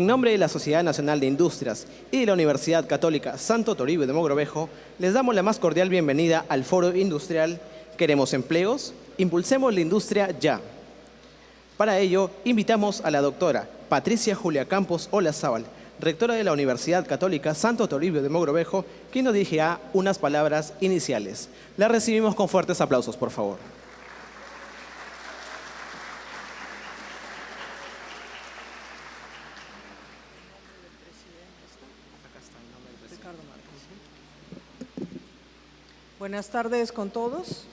En nombre de la Sociedad Nacional de Industrias y de la Universidad Católica Santo Toribio de Mogrovejo, les damos la más cordial bienvenida al Foro Industrial Queremos Empleos, impulsemos la industria ya. Para ello, invitamos a la doctora Patricia Julia Campos Olazábal, rectora de la Universidad Católica Santo Toribio de Mogrovejo, quien nos dirigirá unas palabras iniciales. La recibimos con fuertes aplausos, por favor. Buenas tardes con todos.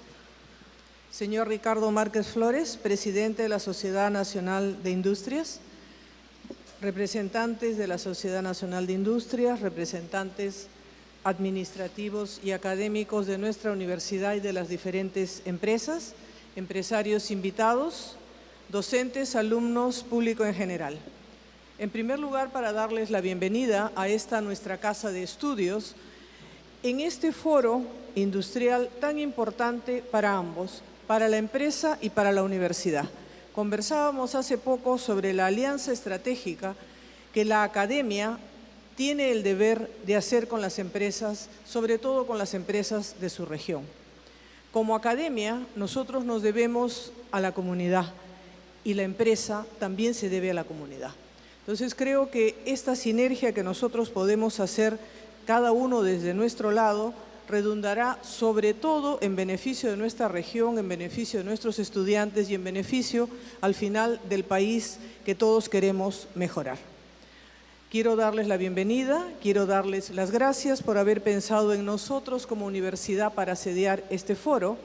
Señor Ricardo Márquez Flores, presidente de la Sociedad Nacional de Industrias, representantes de la Sociedad Nacional de Industrias, representantes administrativos y académicos de nuestra universidad y de las diferentes empresas, empresarios invitados, docentes, alumnos, público en general. En primer lugar, para darles la bienvenida a esta nuestra casa de estudios, en este foro industrial tan importante para ambos, para la empresa y para la universidad. Conversábamos hace poco sobre la alianza estratégica que la academia tiene el deber de hacer con las empresas, sobre todo con las empresas de su región. Como academia, nosotros nos debemos a la comunidad y la empresa también se debe a la comunidad. Entonces creo que esta sinergia que nosotros podemos hacer cada uno desde nuestro lado redundará sobre todo en beneficio de nuestra región, en beneficio de nuestros estudiantes y en beneficio al final del país que todos queremos mejorar. Quiero darles la bienvenida, quiero darles las gracias por haber pensado en nosotros como universidad para sediar este foro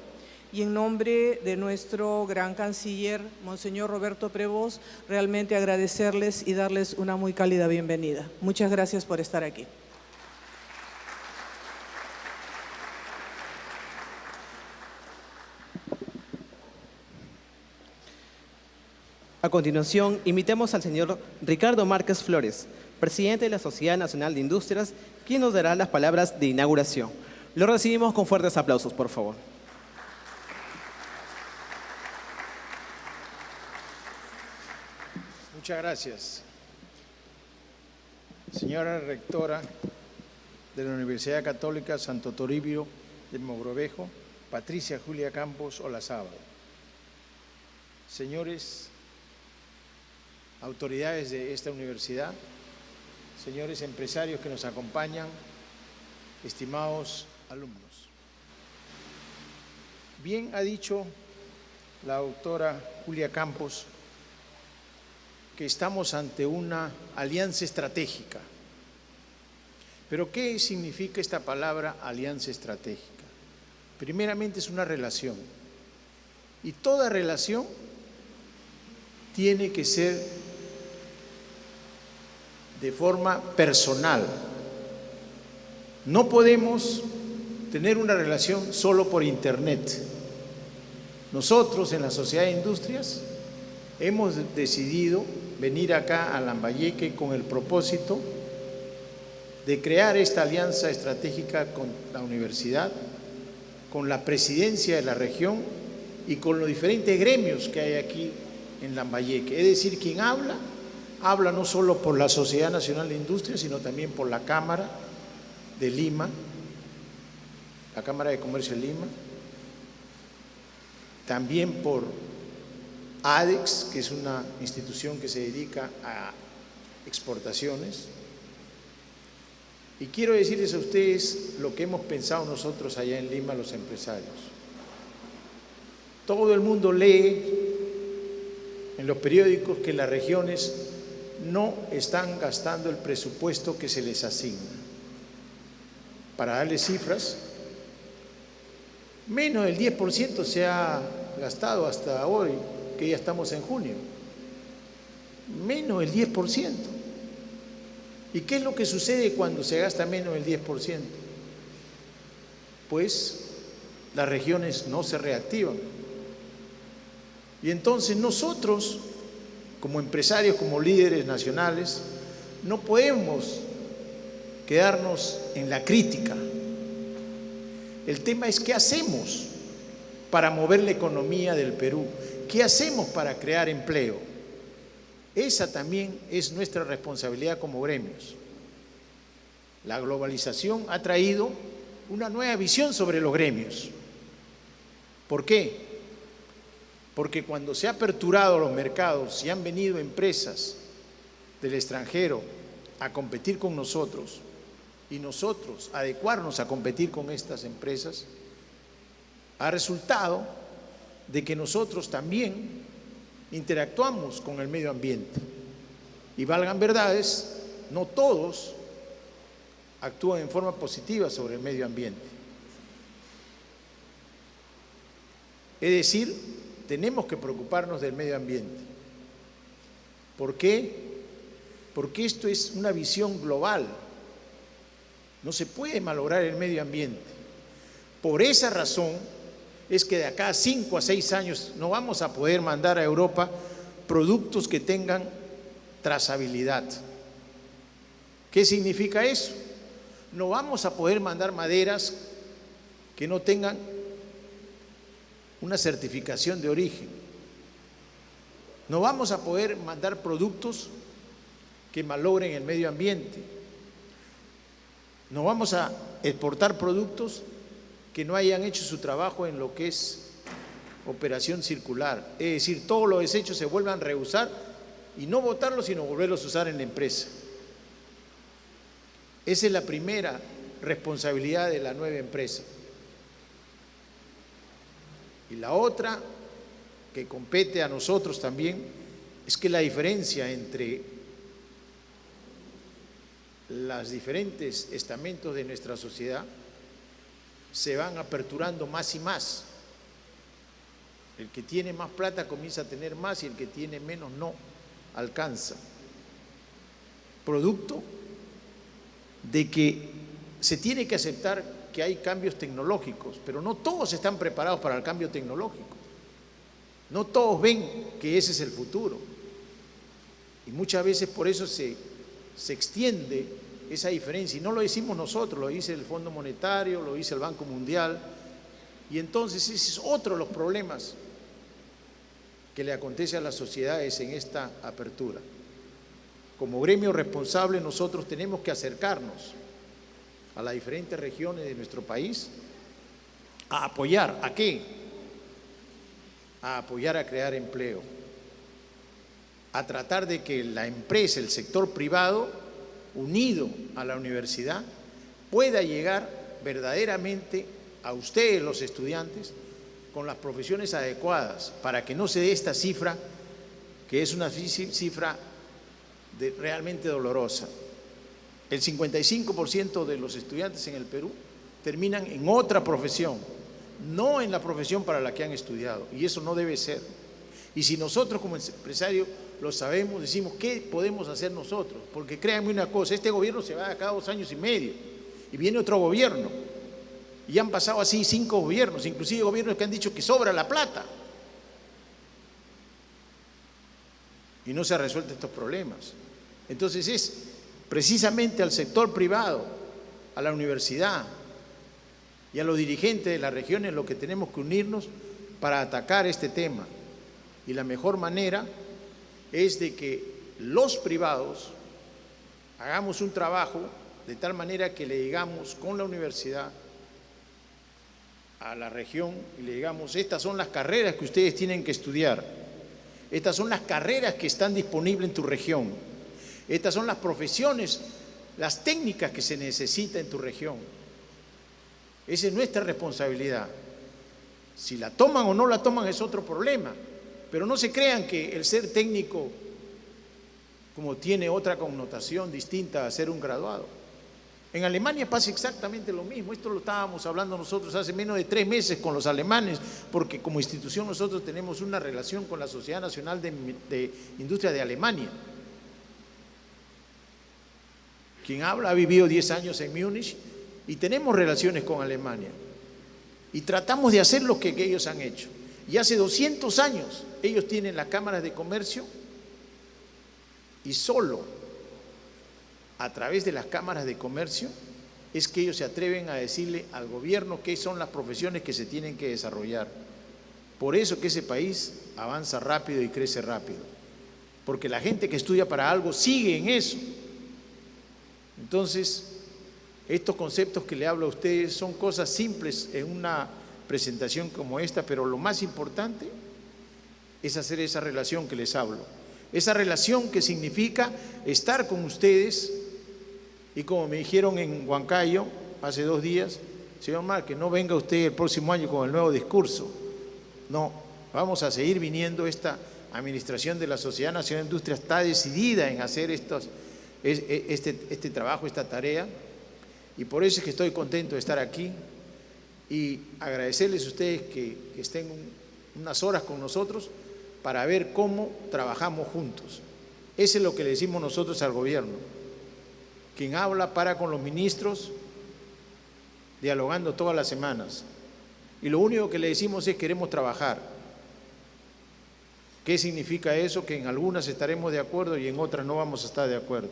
y en nombre de nuestro gran canciller, Monseñor Roberto Prevost, realmente agradecerles y darles una muy cálida bienvenida. Muchas gracias por estar aquí. A continuación, invitamos al señor Ricardo Márquez Flores, presidente de la Sociedad Nacional de Industrias, quien nos dará las palabras de inauguración. Lo recibimos con fuertes aplausos, por favor. Muchas gracias. Señora rectora de la Universidad Católica Santo Toribio de Mogrovejo, Patricia Julia Campos Olazábal. Señores autoridades de esta universidad, señores empresarios que nos acompañan, estimados alumnos. Bien ha dicho la doctora Julia Campos que estamos ante una alianza estratégica. ¿Pero qué significa esta palabra alianza estratégica? Primeramente es una relación, y toda relación tiene que ser de forma personal. No podemos tener una relación solo por internet. Nosotros en la Sociedad de Industrias hemos decidido venir acá a Lambayeque con el propósito de crear esta alianza estratégica con la universidad, con la presidencia de la región y con los diferentes gremios que hay aquí en Lambayeque. Es decir, quien habla no solo por la Sociedad Nacional de Industrias, sino también por la Cámara de Lima, la Cámara de Comercio de Lima, también por ADEX, que es una institución que se dedica a exportaciones. Y quiero decirles a ustedes lo que hemos pensado nosotros allá en Lima, los empresarios. Todo el mundo lee en los periódicos que las regiones no están gastando el presupuesto que se les asigna. Para darles cifras, menos del 10% se ha gastado hasta hoy, que ya estamos en junio. Menos del 10%. ¿Y qué es lo que sucede cuando se gasta menos del 10%? Pues las regiones no se reactivan. Y entonces nosotros, como empresarios, como líderes nacionales, no podemos quedarnos en la crítica. El tema es qué hacemos para mover la economía del Perú, qué hacemos para crear empleo. Esa también es nuestra responsabilidad como gremios. La globalización ha traído una nueva visión sobre los gremios. ¿Por qué? Porque cuando se han aperturado los mercados y han venido empresas del extranjero a competir con nosotros y nosotros adecuarnos a competir con estas empresas, ha resultado de que nosotros también interactuamos con el medio ambiente. Y valgan verdades, no todos actúan en forma positiva sobre el medio ambiente. Es decir, tenemos que preocuparnos del medio ambiente. ¿Por qué? Porque esto es una visión global. No se puede malograr el medio ambiente. Por esa razón es que de acá a 5 a 6 años no vamos a poder mandar a Europa productos que tengan trazabilidad. ¿Qué significa eso? No vamos a poder mandar maderas que no tengan una certificación de origen. No vamos a poder mandar productos que malogren el medio ambiente. No vamos a exportar productos que no hayan hecho su trabajo en lo que es operación circular. Es decir, todos los desechos se vuelvan a reusar y no botarlos, sino volverlos a usar en la empresa. Esa es la primera responsabilidad de la nueva empresa. Y la otra, que compete a nosotros también, es que la diferencia entre los diferentes estamentos de nuestra sociedad se van aperturando más y más. El que tiene más plata comienza a tener más y el que tiene menos no alcanza. Producto de que se tiene que aceptar que hay cambios tecnológicos, pero no todos están preparados para el cambio tecnológico. No todos ven que ese es el futuro. Y muchas veces por eso se extiende esa diferencia. Y no lo decimos nosotros, lo dice el Fondo Monetario, lo dice el Banco Mundial. Y entonces ese es otro de los problemas que le acontece a las sociedades en esta apertura. Como gremio responsable nosotros tenemos que acercarnos a las diferentes regiones de nuestro país a apoyar. ¿A qué? A apoyar a crear empleo, a tratar de que la empresa, el sector privado, unido a la universidad, pueda llegar verdaderamente a ustedes, los estudiantes, con las profesiones adecuadas, para que no se dé esta cifra, que es una cifra realmente dolorosa. El 55% de los estudiantes en el Perú terminan en otra profesión, no en la profesión para la que han estudiado, y eso no debe ser. Y si nosotros como empresarios lo sabemos, decimos, ¿qué podemos hacer nosotros? Porque créanme una cosa, este gobierno se va a cada 2 años y medio, y viene otro gobierno, y han pasado así 5 gobiernos, inclusive gobiernos que han dicho que sobra la plata, y no se han resuelto estos problemas. Entonces es precisamente al sector privado, a la universidad y a los dirigentes de las regiones lo que tenemos que unirnos para atacar este tema. Y la mejor manera es de que los privados hagamos un trabajo de tal manera que le digamos con la universidad a la región y le digamos, estas son las carreras que ustedes tienen que estudiar, estas son las carreras que están disponibles en tu región, estas son las profesiones, las técnicas que se necesitan en tu región. Esa es nuestra responsabilidad. Si la toman o no la toman es otro problema, pero no se crean que el ser técnico como tiene otra connotación distinta a ser un graduado. En Alemania pasa exactamente lo mismo. Esto lo estábamos hablando nosotros hace menos de 3 meses con los alemanes, porque como institución nosotros tenemos una relación con la Sociedad Nacional de Industria de Alemania. Quien habla ha vivido 10 años en Múnich y tenemos relaciones con Alemania. Y tratamos de hacer lo que ellos han hecho. Y hace 200 años ellos tienen las cámaras de comercio y solo a través de las cámaras de comercio es que ellos se atreven a decirle al gobierno qué son las profesiones que se tienen que desarrollar. Por eso que ese país avanza rápido y crece rápido. porque la gente que estudia para algo sigue en eso. Entonces, estos conceptos que le hablo a ustedes son cosas simples en una presentación como esta, pero lo más importante es hacer esa relación que les hablo. Esa relación que significa estar con ustedes, y como me dijeron en Huancayo hace 2 días, señor Márquez, no venga usted el próximo año con el nuevo discurso. No, vamos a seguir viniendo. Esta administración de la Sociedad Nacional de Industria está decidida en hacer este trabajo, esta tarea, y por eso es que estoy contento de estar aquí y agradecerles a ustedes que estén unas horas con nosotros para ver cómo trabajamos juntos. Eso es lo que le decimos nosotros al gobierno. Quien habla para con los ministros, dialogando todas las semanas. Y lo único que le decimos es: queremos trabajar. ¿Qué significa eso? Que en algunas estaremos de acuerdo y en otras no vamos a estar de acuerdo.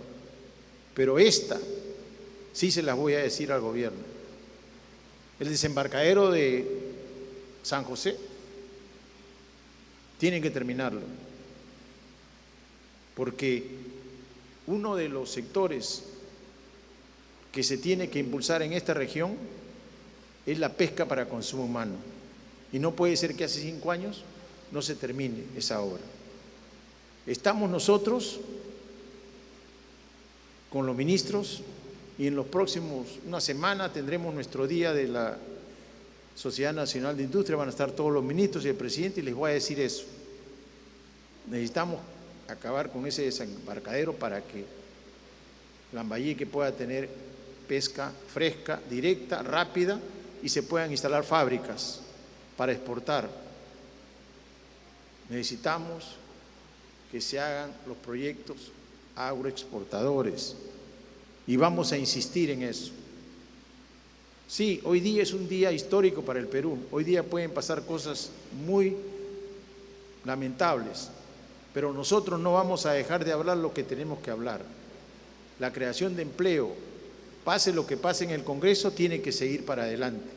Pero esta sí se las voy a decir al gobierno. El desembarcadero de San José tienen que terminarlo, porque uno de los sectores que se tiene que impulsar en esta región es la pesca para consumo humano, y no puede ser que hace 5 años no se termine esa obra. Estamos nosotros con los ministros y en los próximos, una semana, tendremos nuestro día de la Sociedad Nacional de Industria. Van a estar todos los ministros y el presidente, y les voy a decir eso. Necesitamos acabar con ese desembarcadero para que Lambayeque pueda tener pesca fresca, directa, rápida, y se puedan instalar fábricas para exportar. Necesitamos que se hagan los proyectos agroexportadores y vamos a insistir en eso. Sí, hoy día es un día histórico para el Perú. Hoy día pueden pasar cosas muy lamentables, pero nosotros no vamos a dejar de hablar lo que tenemos que hablar. La creación de empleo, pase lo que pase en el Congreso, tiene que seguir para adelante,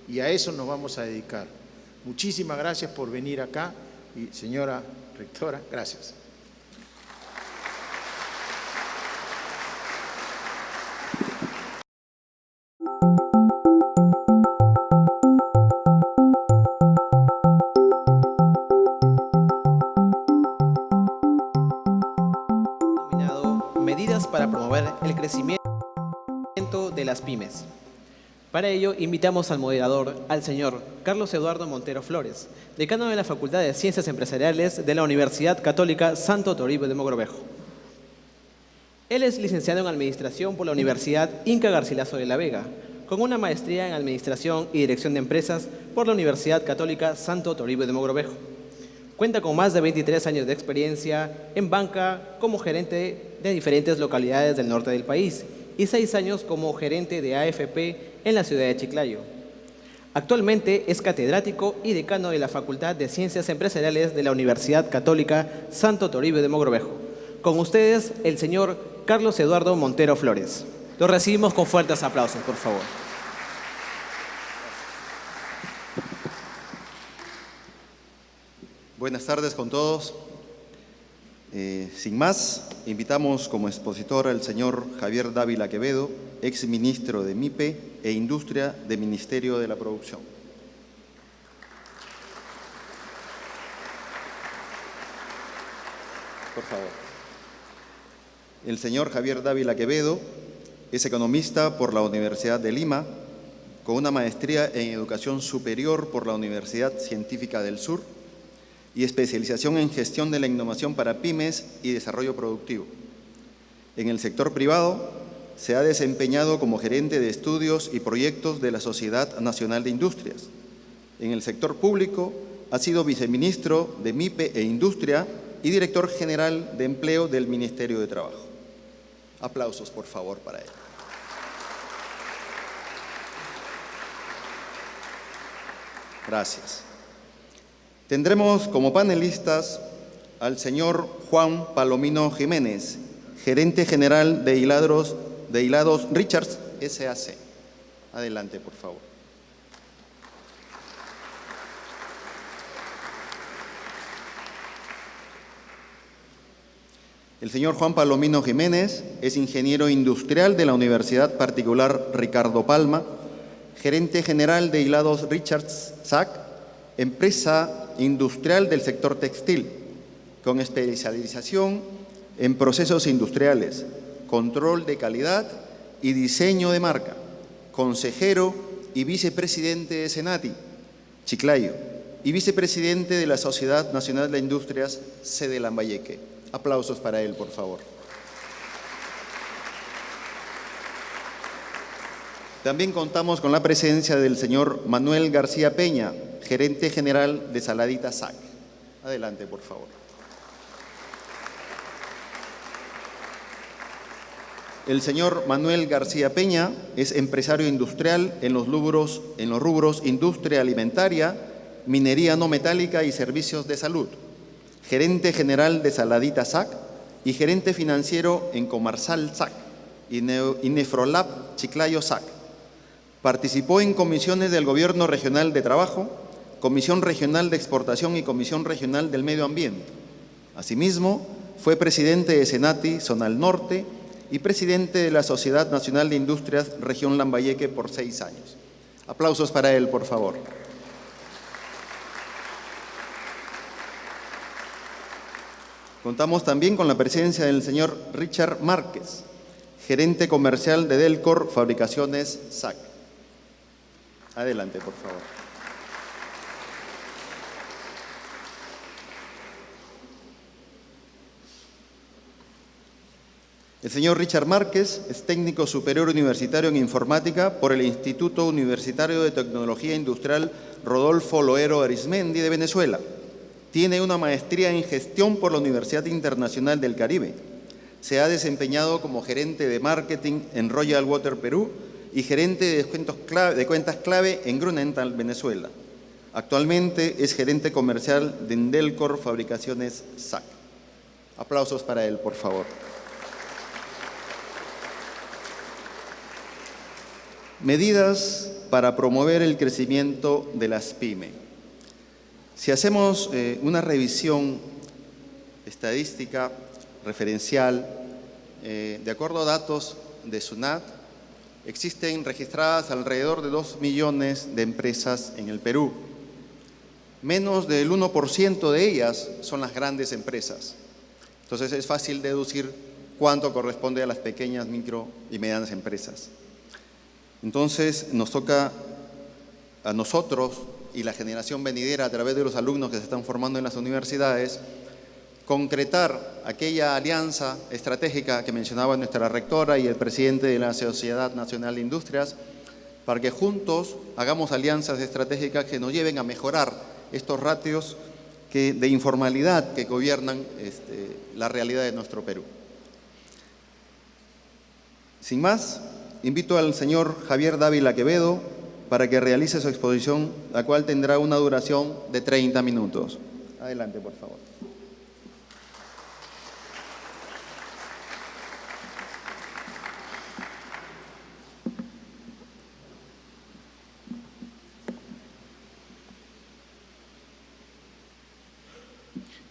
y a eso nos vamos a dedicar. Muchísimas gracias por venir acá, y señora rectora, gracias. Medidas para promover el crecimiento de las pymes. Para ello, invitamos al moderador, al señor Carlos Eduardo Montero Flores, decano de la Facultad de Ciencias Empresariales de la Universidad Católica Santo Toribio de Mogrovejo. Él es licenciado en Administración por la Universidad Inca Garcilaso de la Vega, con una maestría en Administración y Dirección de Empresas por la Universidad Católica Santo Toribio de Mogrovejo. Cuenta con más de 23 años de experiencia en banca como gerente de diferentes localidades del norte del país y 6 años como gerente de AFP en la ciudad de Chiclayo. Actualmente es catedrático y decano de la Facultad de Ciencias Empresariales de la Universidad Católica Santo Toribio de Mogrovejo. Con ustedes, el señor Carlos Eduardo Montero Flores. Lo recibimos con fuertes aplausos, por favor. Buenas tardes con todos. Sin más, invitamos como expositor al señor Javier Dávila Quevedo, ex ministro de MIPE e Industria del Ministerio de la Producción. Por favor. El señor Javier Dávila Quevedo es economista por la Universidad de Lima, con una maestría en Educación Superior por la Universidad Científica del Sur y especialización en Gestión de la Innovación para Pymes y Desarrollo Productivo. En el sector privado se ha desempeñado como gerente de estudios y proyectos de la Sociedad Nacional de Industrias. En el sector público ha sido viceministro de MIPE e Industria y director general de Empleo del Ministerio de Trabajo. Aplausos, por favor, para él. Gracias. Tendremos como panelistas al señor Juan Palomino Jiménez, gerente general de Hilados Richards S.A.C. Adelante, por favor. El señor Juan Palomino Jiménez es ingeniero industrial de la Universidad Particular Ricardo Palma, gerente general de Hilados Richards SAC, empresa industrial del sector textil, con especialización en procesos industriales, control de calidad y diseño de marca, consejero y vicepresidente de Senati, Chiclayo, y vicepresidente de la Sociedad Nacional de Industrias, sede Lambayeque. Aplausos para él, por favor. También contamos con la presencia del señor Manuel García Peña, gerente general de Saladita SAC. Adelante, por favor. El señor Manuel García Peña es empresario industrial en los rubros industria alimentaria, minería no metálica y servicios de salud, gerente general de Saladita SAC y gerente financiero en Comarsal SAC y Nefrolab Chiclayo SAC. Participó en comisiones del Gobierno Regional de Trabajo, Comisión Regional de Exportación y Comisión Regional del Medio Ambiente. Asimismo, fue presidente de Senati Zonal Norte y presidente de la Sociedad Nacional de Industrias Región Lambayeque por 6 años. Aplausos para él, por favor. Contamos también con la presencia del señor Richard Márquez, gerente comercial de Delcor Fabricaciones SAC. Adelante, por favor. El señor Richard Márquez es técnico superior universitario en informática por el Instituto Universitario de Tecnología Industrial Rodolfo Loero Arizmendi de Venezuela. Tiene una maestría en gestión por la Universidad Internacional del Caribe. Se ha desempeñado como gerente de marketing en Royal Water Perú y gerente de cuentas clave en Grunenthal, Venezuela. Actualmente es gerente comercial de Delcor Fabricaciones SAC. Aplausos para él, por favor. Medidas para promover el crecimiento de las pymes. Si hacemos una revisión estadística referencial, de acuerdo a datos de SUNAT, existen registradas alrededor de 2 millones de empresas en el Perú. Menos del 1% de ellas son las grandes empresas. Entonces es fácil deducir cuánto corresponde a las pequeñas, micro y medianas empresas. Entonces nos toca a nosotros y la generación venidera a través de los alumnos que se están formando en las universidades, concretar aquella alianza estratégica que mencionaba nuestra rectora y el presidente de la Sociedad Nacional de Industrias, para que juntos hagamos alianzas estratégicas que nos lleven a mejorar estos ratios de informalidad que gobiernan la realidad de nuestro Perú. Sin más, invito al señor Javier Dávila Quevedo para que realice su exposición, la cual tendrá una duración de 30 minutos. Adelante, por favor.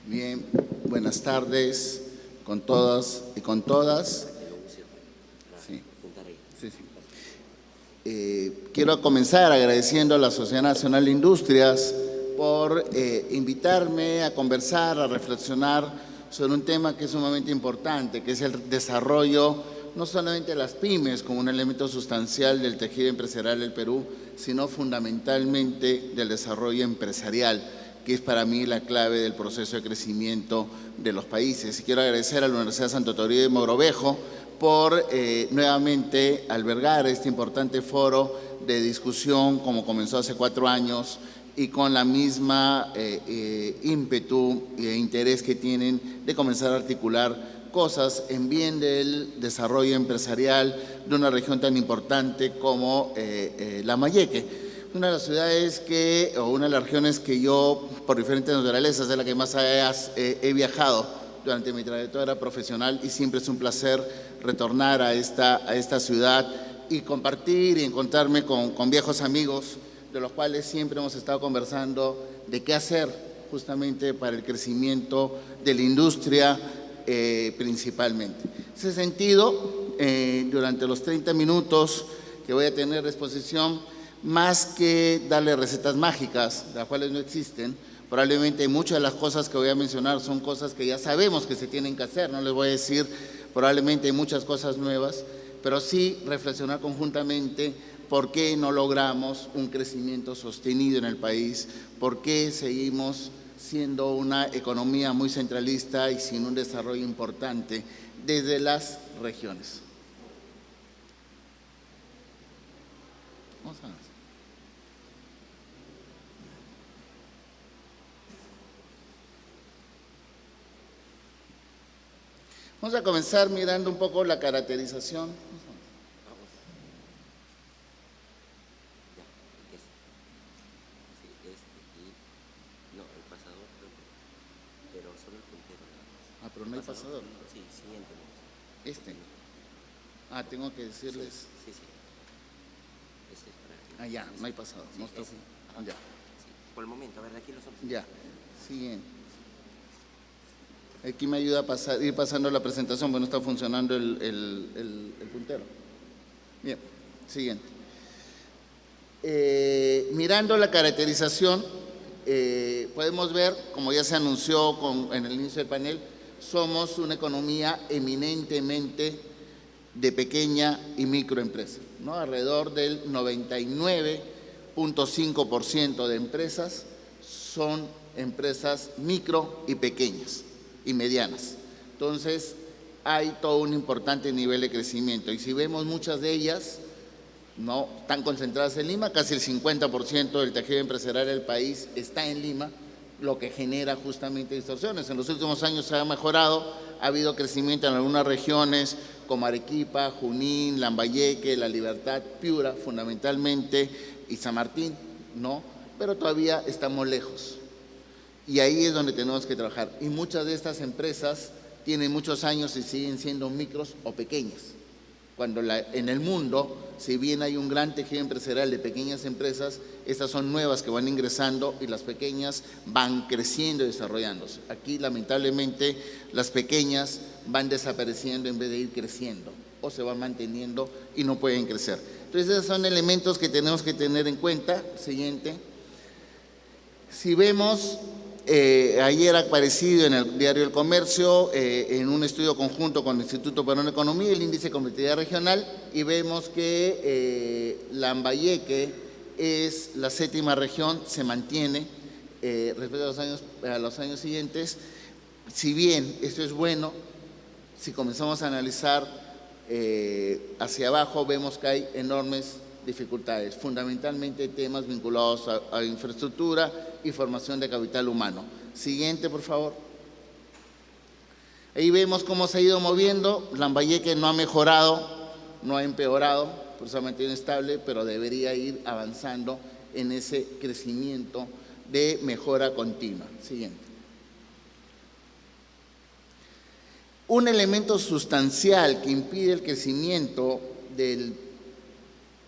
Bien, buenas tardes con todos y con todas. Quiero comenzar agradeciendo a la Sociedad Nacional de Industrias por invitarme a conversar, a reflexionar sobre un tema que es sumamente importante, que es el desarrollo no solamente de las pymes como un elemento sustancial del tejido empresarial del Perú, sino fundamentalmente del desarrollo empresarial, que es para mí la clave del proceso de crecimiento de los países. Y quiero agradecer a la Universidad Santo Toribio de Mogrovejo por nuevamente albergar este importante foro de discusión, como comenzó hace 4 años, y con la misma ímpetu e interés que tienen de comenzar a articular cosas en bien del desarrollo empresarial de una región tan importante como Lambayeque. Una de las ciudades o una de las regiones que yo, por diferentes naturalezas, de la que más he viajado durante mi trayectoria profesional, y siempre es un placer retornar a esta ciudad y compartir y encontrarme con viejos amigos, de los cuales siempre hemos estado conversando de qué hacer justamente para el crecimiento de la industria principalmente. En ese sentido, durante los 30 minutos que voy a tener de exposición, más que darle recetas mágicas, las cuales no existen, probablemente muchas de las cosas que voy a mencionar son cosas que ya sabemos que se tienen que hacer, no les voy a decir probablemente hay muchas cosas nuevas, pero sí reflexionar conjuntamente por qué no logramos un crecimiento sostenido en el país, por qué seguimos siendo una economía muy centralista y sin un desarrollo importante desde las regiones. Vamos a ver. Vamos a comenzar mirando un poco la caracterización. Ah, pero no hay pasador. Sí, siguiente. Este. Ah, tengo que decirles. Sí. Este es para... Ah, ya, no hay pasador. No está... Ya. Sí. Por el momento, a ver, aquí los otros. Ya. Siguiente. Aquí me ayuda a ir pasando la presentación, porque no está funcionando el puntero. Bien, siguiente. Mirando la caracterización, podemos ver, como ya se anunció en el inicio del panel, somos una economía eminentemente de pequeña y microempresa, ¿no? Alrededor del 99.5% de empresas son empresas micro y pequeñas y medianas. Entonces, hay todo un importante nivel de crecimiento. Y si vemos muchas de ellas, no están concentradas en Lima, casi el 50% del tejido empresarial del país está en Lima, lo que genera justamente distorsiones. En los últimos años se ha mejorado, ha habido crecimiento en algunas regiones como Arequipa, Junín, Lambayeque, La Libertad, Piura, fundamentalmente, y San Martín, ¿no? Pero todavía estamos lejos. Y ahí es donde tenemos que trabajar. Y muchas de estas empresas tienen muchos años y siguen siendo micros o pequeñas. Cuando en el mundo, si bien hay un gran tejido empresarial de pequeñas empresas, estas son nuevas que van ingresando y las pequeñas van creciendo y desarrollándose. Aquí, lamentablemente, las pequeñas van desapareciendo en vez de ir creciendo o se van manteniendo y no pueden crecer. Entonces, esos son elementos que tenemos que tener en cuenta. Siguiente. Si vemos, ayer ha aparecido en el diario El Comercio, en un estudio conjunto con el Instituto Peruano de Economía, el índice de competitividad regional, y vemos que Lambayeque es la 7ª región, se mantiene respecto a los años siguientes. Si bien esto es bueno, si comenzamos a analizar hacia abajo, vemos que hay enormes dificultades, fundamentalmente temas vinculados a infraestructura y formación de capital humano. Siguiente, por favor. Ahí vemos cómo se ha ido moviendo. Lambayeque no ha mejorado, no ha empeorado, por eso se ha mantenido estable, pero debería ir avanzando en ese crecimiento de mejora continua. Siguiente. Un elemento sustancial que impide el crecimiento del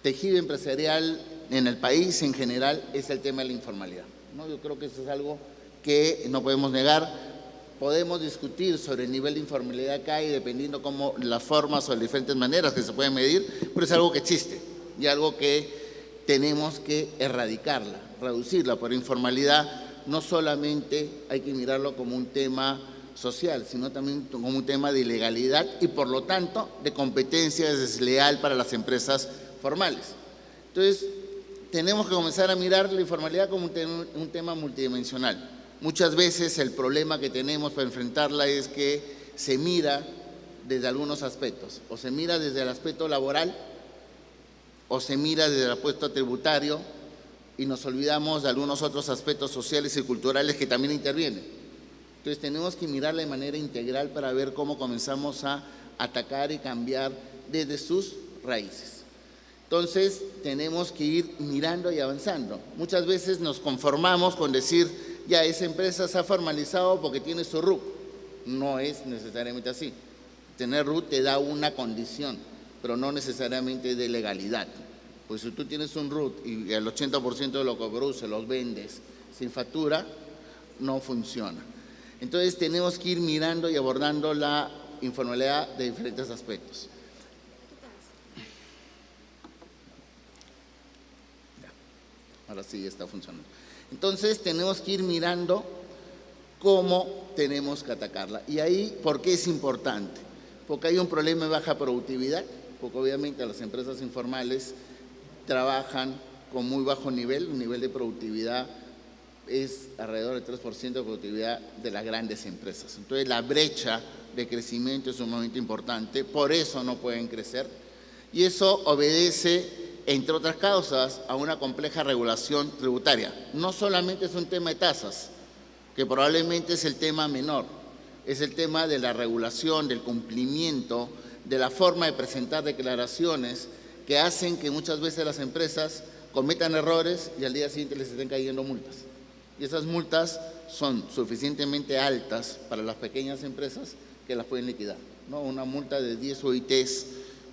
tejido empresarial en el país en general es el tema de la informalidad, ¿no? Yo creo que eso es algo que no podemos negar. Podemos discutir sobre el nivel de informalidad que hay, dependiendo cómo las formas o las diferentes maneras que se pueden medir, pero es algo que existe y algo que tenemos que erradicarla, reducirla. Por informalidad no solamente hay que mirarlo como un tema social, sino también como un tema de ilegalidad y, por lo tanto, de competencia desleal para las empresas formales. Entonces, tenemos que comenzar a mirar la informalidad como un tema multidimensional. Muchas veces el problema que tenemos para enfrentarla es que se mira desde algunos aspectos, o se mira desde el aspecto laboral, o se mira desde el aspecto tributario, y nos olvidamos de algunos otros aspectos sociales y culturales que también intervienen. Entonces, tenemos que mirarla de manera integral para ver cómo comenzamos a atacar y cambiar desde sus raíces. Entonces, tenemos que ir mirando y avanzando. Muchas veces nos conformamos con decir, ya esa empresa se ha formalizado porque tiene su RUT. No es necesariamente así. Tener RUT te da una condición, pero no necesariamente de legalidad. Pues si tú tienes un RUT y el 80% de lo que produce los vendes sin factura, no funciona. Entonces tenemos que ir mirando y abordando la informalidad de diferentes aspectos. Ahora sí está funcionando. Entonces tenemos que ir mirando cómo tenemos que atacarla. Y ahí, ¿por qué es importante? Porque hay un problema de baja productividad, porque obviamente las empresas informales trabajan con muy bajo nivel, un nivel de productividad es alrededor del 3% de productividad de las grandes empresas. Entonces la brecha de crecimiento es sumamente importante, por eso no pueden crecer. Y eso obedece, entre otras causas, a una compleja regulación tributaria. No solamente es un tema de tasas, que probablemente es el tema menor, es el tema de la regulación, del cumplimiento, de la forma de presentar declaraciones que hacen que muchas veces las empresas cometan errores y al día siguiente les estén cayendo multas. Y esas multas son suficientemente altas para las pequeñas empresas que las pueden liquidar, ¿no? Una multa de 10 OITs,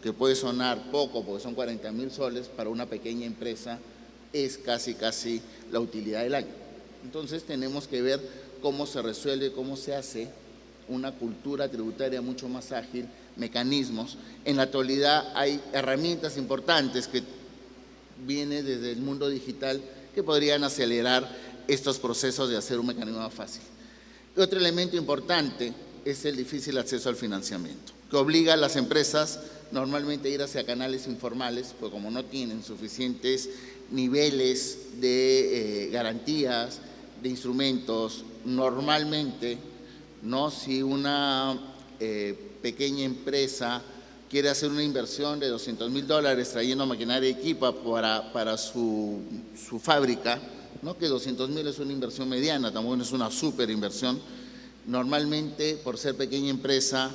que puede sonar poco porque son 40.000 soles, para una pequeña empresa es casi la utilidad del año. Entonces tenemos que ver cómo se resuelve, cómo se hace una cultura tributaria mucho más ágil, mecanismos. En la actualidad hay herramientas importantes que vienen desde el mundo digital que podrían acelerar estos procesos de hacer un mecanismo más fácil. Y otro elemento importante es el difícil acceso al financiamiento, que obliga a las empresas normalmente a ir hacia canales informales, porque como no tienen suficientes niveles de garantías, de instrumentos, normalmente, ¿no? Si una pequeña empresa quiere hacer una inversión de $200.000 trayendo maquinaria y equipo para su fábrica, ¿no? Que 200.000 es una inversión mediana, tampoco es una súper inversión. Normalmente, por ser pequeña empresa,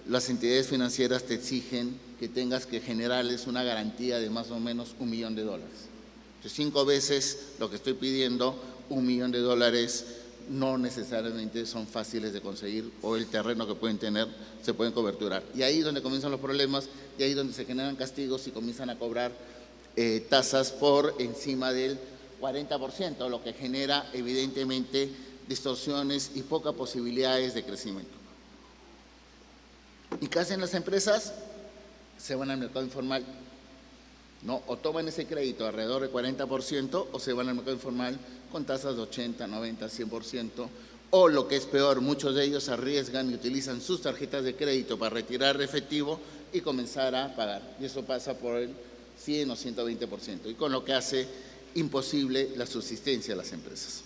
las entidades financieras te exigen que tengas que generarles una garantía de más o menos $1 millón. Entonces, 5 veces lo que estoy pidiendo, $1 millón, no necesariamente son fáciles de conseguir, o el terreno que pueden tener se pueden coberturar. Y ahí es donde comienzan los problemas, y ahí es donde se generan castigos y comienzan a cobrar tasas por encima del 40%, lo que genera evidentemente distorsiones y pocas posibilidades de crecimiento. ¿Y qué hacen las empresas? Se van al mercado informal, ¿no? O toman ese crédito alrededor del 40% o se van al mercado informal con tasas de 80, 90, 100%, o lo que es peor, muchos de ellos arriesgan y utilizan sus tarjetas de crédito para retirar efectivo y comenzar a pagar. Y eso pasa por el 100 o 120%, y con lo que hace imposible la subsistencia de las empresas.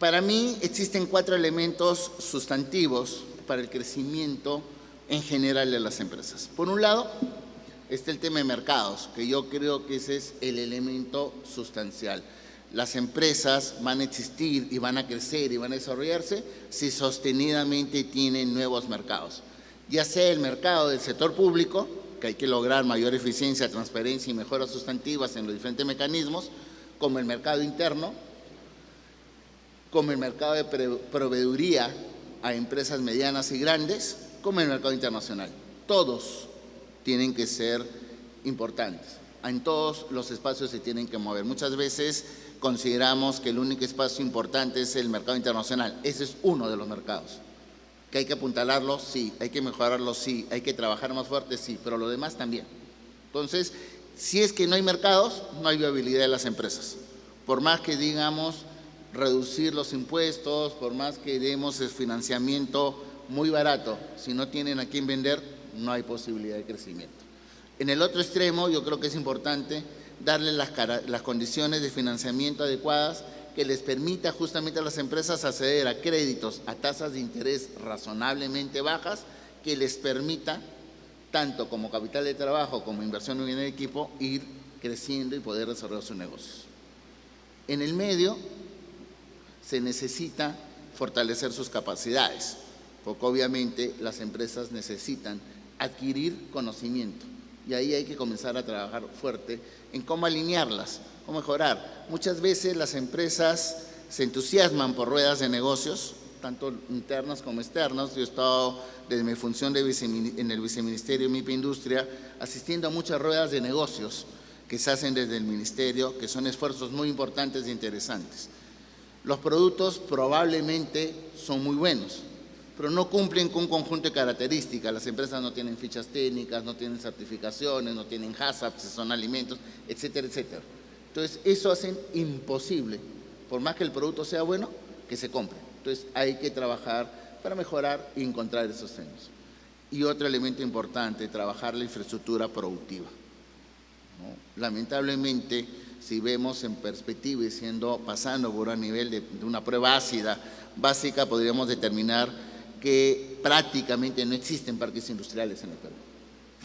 Para mí existen 4 elementos sustantivos para el crecimiento en general de las empresas. Por un lado, está el tema de mercados, que yo creo que ese es el elemento sustancial. Las empresas van a existir y van a crecer y van a desarrollarse si sostenidamente tienen nuevos mercados. Ya sea el mercado del sector público, que hay que lograr mayor eficiencia, transparencia y mejoras sustantivas en los diferentes mecanismos, como el mercado interno, como el mercado de proveeduría a empresas medianas y grandes, como el mercado internacional. Todos tienen que ser importantes. En todos los espacios se tienen que mover. Muchas veces consideramos que el único espacio importante es el mercado internacional. Ese es uno de los mercados. ¿Que hay que apuntalarlo? Sí. ¿Hay que mejorarlo? Sí. ¿Hay que trabajar más fuerte? Sí. Pero lo demás también. Entonces, si es que no hay mercados, no hay viabilidad de las empresas. Por más que digamos reducir los impuestos, por más que demos el financiamiento muy barato, si no tienen a quién vender, no hay posibilidad de crecimiento. En el otro extremo, yo creo que es importante darle las condiciones de financiamiento adecuadas que les permita justamente a las empresas acceder a créditos a tasas de interés razonablemente bajas, que les permita, tanto como capital de trabajo como inversión en el equipo, ir creciendo y poder desarrollar sus negocios. En el medio, se necesita fortalecer sus capacidades, porque obviamente las empresas necesitan adquirir conocimiento, y ahí hay que comenzar a trabajar fuerte en cómo alinearlas, cómo mejorar. Muchas veces las empresas se entusiasman por ruedas de negocios, tanto internas como externas. Yo he estado desde mi función en el viceministerio MIPE Industria asistiendo a muchas ruedas de negocios que se hacen desde el ministerio, que son esfuerzos muy importantes e interesantes. Los productos probablemente son muy buenos, pero no cumplen con un conjunto de características. Las empresas no tienen fichas técnicas, no tienen certificaciones, no tienen HACCP, si son alimentos, etcétera, etcétera. Entonces, eso hace imposible, por más que el producto sea bueno, que se compre. Entonces, hay que trabajar para mejorar y encontrar esos temas. Y otro elemento importante, trabajar la infraestructura productiva, ¿no? Lamentablemente, si vemos en perspectiva y pasando por un nivel de una prueba ácida básica, podríamos determinar que prácticamente no existen parques industriales en el Perú.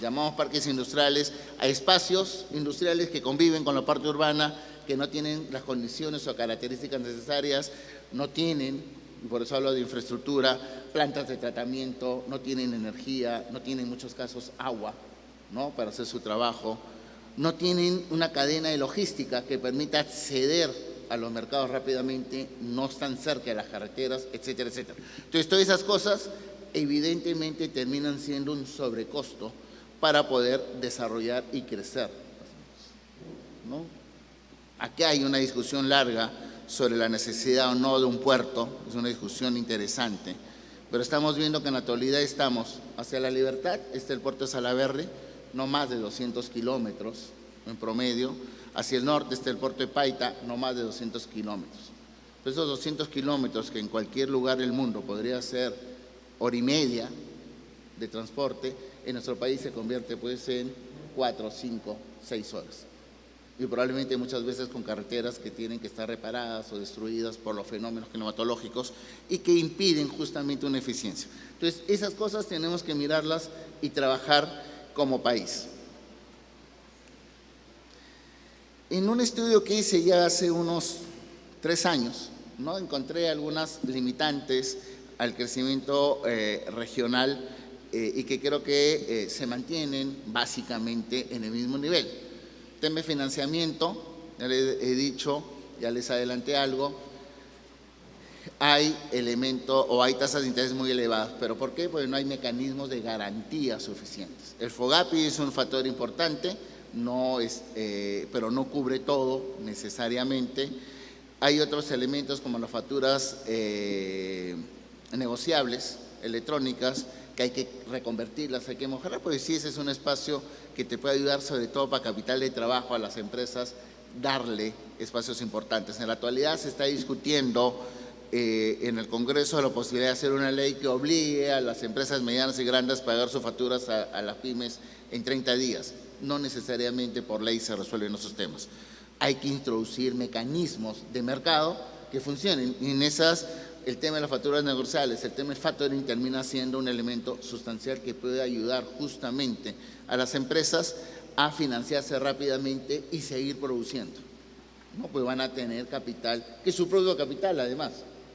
Llamamos parques industriales a espacios industriales que conviven con la parte urbana, que no tienen las condiciones o características necesarias, no tienen, y por eso hablo de infraestructura, plantas de tratamiento, no tienen energía, no tienen en muchos casos agua, ¿no?, para hacer su trabajo, no tienen una cadena de logística que permita acceder a los mercados rápidamente, no están cerca de las carreteras, etcétera, etcétera. Entonces, todas esas cosas evidentemente terminan siendo un sobrecosto para poder desarrollar y crecer, ¿no? Aquí hay una discusión larga sobre la necesidad o no de un puerto, es una discusión interesante, pero estamos viendo que en la actualidad estamos hacia la Libertad, está el puerto de Salaberry, no más de 200 kilómetros en promedio. Hacia el norte está el puerto de Paita, no más de 200 kilómetros. Pues esos 200 kilómetros que en cualquier lugar del mundo podría ser hora y media de transporte, en nuestro país se convierte pues en 4, 5, 6 horas. Y probablemente muchas veces con carreteras que tienen que estar reparadas o destruidas por los fenómenos climatológicos y que impiden justamente una eficiencia. Entonces, esas cosas tenemos que mirarlas y trabajar como país. En un estudio que hice ya hace unos 3 años, ¿no?, encontré algunas limitantes al crecimiento regional y que creo que se mantienen básicamente en el mismo nivel. Tema de financiamiento, ya les he dicho, ya les adelanté algo, hay elementos o hay tasas de interés muy elevadas. ¿Pero por qué? Porque no hay mecanismos de garantía suficientes. El FOGAPI es un factor importante, pero no cubre todo necesariamente. Hay otros elementos como las facturas negociables, electrónicas, que hay que reconvertirlas, hay que mejorar, pues sí, ese es un espacio que te puede ayudar sobre todo para capital de trabajo a las empresas, darle espacios importantes. En la actualidad se está discutiendo en el Congreso la posibilidad de hacer una ley que obligue a las empresas medianas y grandes a pagar sus facturas a las pymes en 30 días. No necesariamente por ley se resuelven esos temas. Hay que introducir mecanismos de mercado que funcionen. Y en esas, el tema de las facturas negociables, el tema del factoring termina siendo un elemento sustancial que puede ayudar justamente a las empresas a financiarse rápidamente y seguir produciendo, ¿no? Pues van a tener capital, que es su propio capital además,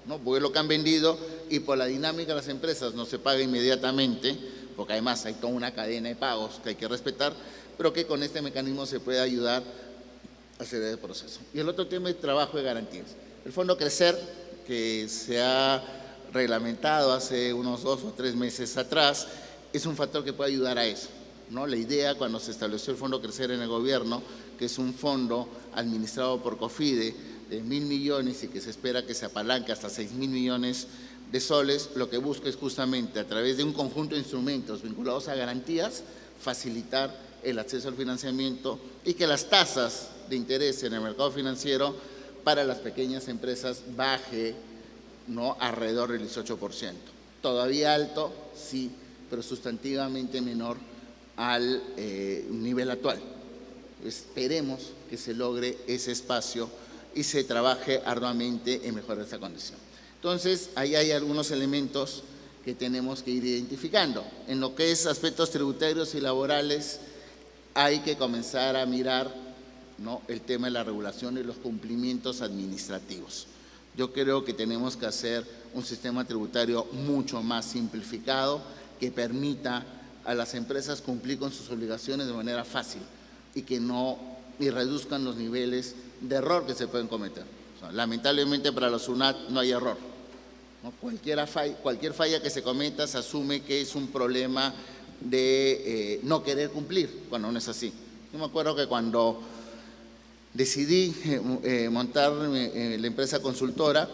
¿no? Porque es lo que han vendido y por la dinámica de las empresas no se paga inmediatamente, porque además hay toda una cadena de pagos que hay que respetar, pero que con este mecanismo se puede ayudar a hacer el proceso. Y el otro tema es trabajo de garantías. El Fondo Crecer, que se ha reglamentado hace unos 2 o 3 meses atrás, es un factor que puede ayudar a eso, ¿no? La idea cuando se estableció el Fondo Crecer en el gobierno, que es un fondo administrado por COFIDE de 1.000 millones y que se espera que se apalanque hasta 6.000 millones de soles, lo que busca es justamente a través de un conjunto de instrumentos vinculados a garantías, facilitar el acceso al financiamiento y que las tasas de interés en el mercado financiero para las pequeñas empresas baje, ¿no?, alrededor del 18%. Todavía alto, sí, pero sustantivamente menor al nivel actual. Esperemos que se logre ese espacio y se trabaje arduamente en mejorar esa condición. Entonces, ahí hay algunos elementos que tenemos que ir identificando. En lo que es aspectos tributarios y laborales, hay que comenzar a mirar, ¿no?, el tema de la regulación y los cumplimientos administrativos. Yo creo que tenemos que hacer un sistema tributario mucho más simplificado que permita a las empresas cumplir con sus obligaciones de manera fácil y que y reduzcan los niveles de error que se pueden cometer. O sea, lamentablemente para los SUNAT no hay error, ¿no? Cualquier falla que se cometa se asume que es un problema de no querer cumplir, cuando no es así. Yo me acuerdo que cuando decidí montar la empresa consultora,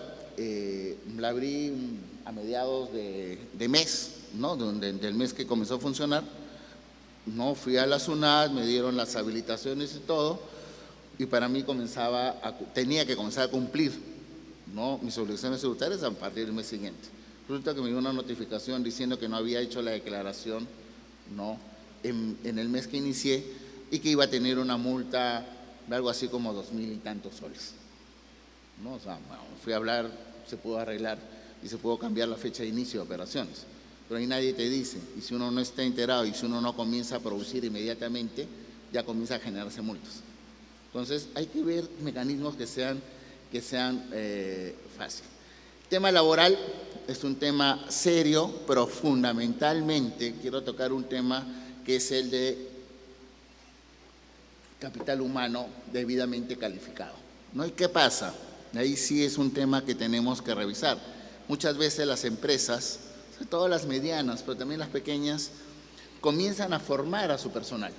la abrí a mediados de mes, ¿no? Del mes que comenzó a funcionar. No, fui a la SUNAT, me dieron las habilitaciones y todo, y para mí tenía que comenzar a cumplir, ¿no?, mis obligaciones tributarias a partir del mes siguiente. Resulta que me dio una notificación diciendo que no había hecho la declaración, ¿no?, en el mes que inicié, y que iba a tener una multa de algo así como 2.000 y tantos soles, ¿no? O sea, bueno, fui a hablar, se pudo arreglar y se pudo cambiar la fecha de inicio de operaciones. Pero ahí nadie te dice, y si uno no está enterado y si uno no comienza a producir inmediatamente, ya comienza a generarse multas. Entonces hay que ver mecanismos que sean fáciles. Tema laboral es un tema serio, pero fundamentalmente quiero tocar un tema que es el de capital humano debidamente calificado, ¿no? ¿Y qué pasa? Ahí sí es un tema que tenemos que revisar. Muchas veces las empresas, sobre todo las medianas, pero también las pequeñas, comienzan a formar a su personal,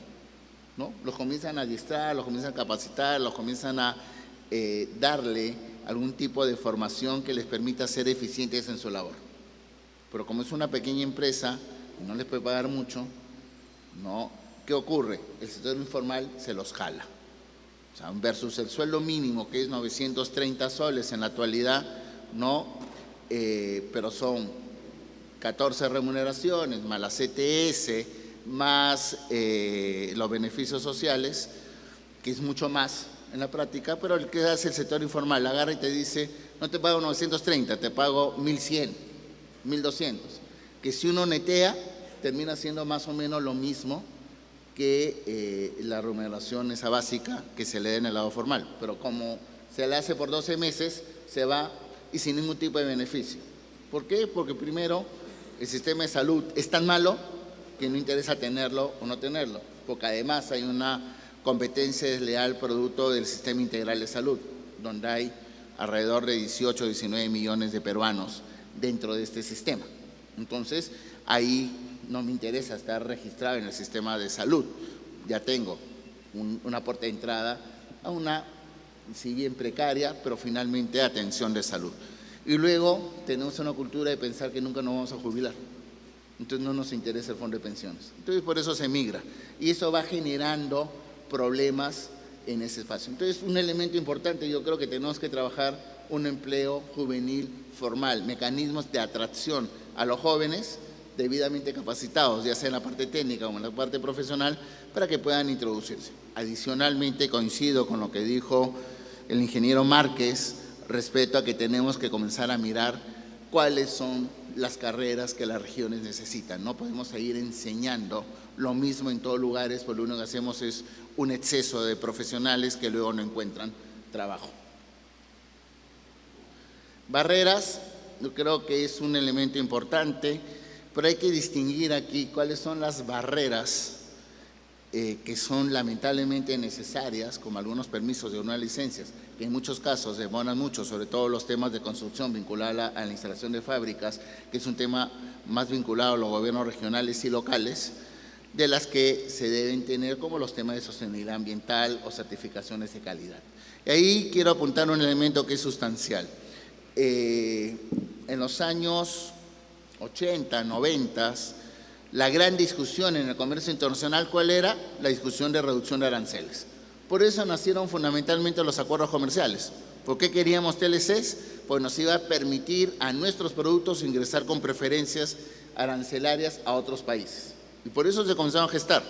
¿no? Los comienzan a adiestrar, los comienzan a capacitar, los comienzan a darle algún tipo de formación que les permita ser eficientes en su labor. Pero como es una pequeña empresa y no les puede pagar mucho, ¿no?, ¿qué ocurre? El sector informal se los jala. O sea, versus el sueldo mínimo, que es 930 soles en la actualidad, ¿no? Pero son 14 remuneraciones, más la CTS, más los beneficios sociales, que es mucho más en la práctica, pero el que hace el sector informal agarra y te dice, no te pago 930, te pago 1.100, 1.200, que si uno netea, termina siendo más o menos lo mismo que la remuneración esa básica que se le da en el lado formal, pero como se le hace por 12 meses, se va y sin ningún tipo de beneficio. ¿Por qué? Porque primero, el sistema de salud es tan malo que no interesa tenerlo o no tenerlo, porque además hay una competencia desleal producto del sistema integral de salud, donde hay alrededor de 18 o 19 millones de peruanos dentro de este sistema. Entonces, ahí no me interesa estar registrado en el sistema de salud. Ya tengo un aporte de entrada a una, si bien precaria, pero finalmente atención de salud. Y luego tenemos una cultura de pensar que nunca nos vamos a jubilar. Entonces no nos interesa el fondo de pensiones. Entonces por eso se migra. Y eso va generando problemas en ese espacio. Entonces un elemento importante, yo creo que tenemos que trabajar un empleo juvenil formal, mecanismos de atracción a los jóvenes debidamente capacitados, ya sea en la parte técnica o en la parte profesional, para que puedan introducirse. Adicionalmente, coincido con lo que dijo el ingeniero Márquez respecto a que tenemos que comenzar a mirar cuáles son las carreras que las regiones necesitan. No podemos seguir enseñando lo mismo en todos lugares, porque lo único que hacemos es un exceso de profesionales que luego no encuentran trabajo. Barreras, yo creo que es un elemento importante, pero hay que distinguir aquí cuáles son las barreras que son lamentablemente necesarias, como algunos permisos de unas licencias, que en muchos casos demoran mucho, sobre todo los temas de construcción vinculada a la instalación de fábricas, que es un tema más vinculado a los gobiernos regionales y locales, de las que se deben tener, como los temas de sostenibilidad ambiental o certificaciones de calidad. Y ahí quiero apuntar un elemento que es sustancial. En los años 80, 90, la gran discusión en el comercio internacional, ¿cuál era? La discusión de reducción de aranceles. Por eso nacieron fundamentalmente los acuerdos comerciales. ¿Por qué queríamos TLCs? Pues nos iba a permitir a nuestros productos ingresar con preferencias arancelarias a otros países. Y por eso se comenzaron a gestar.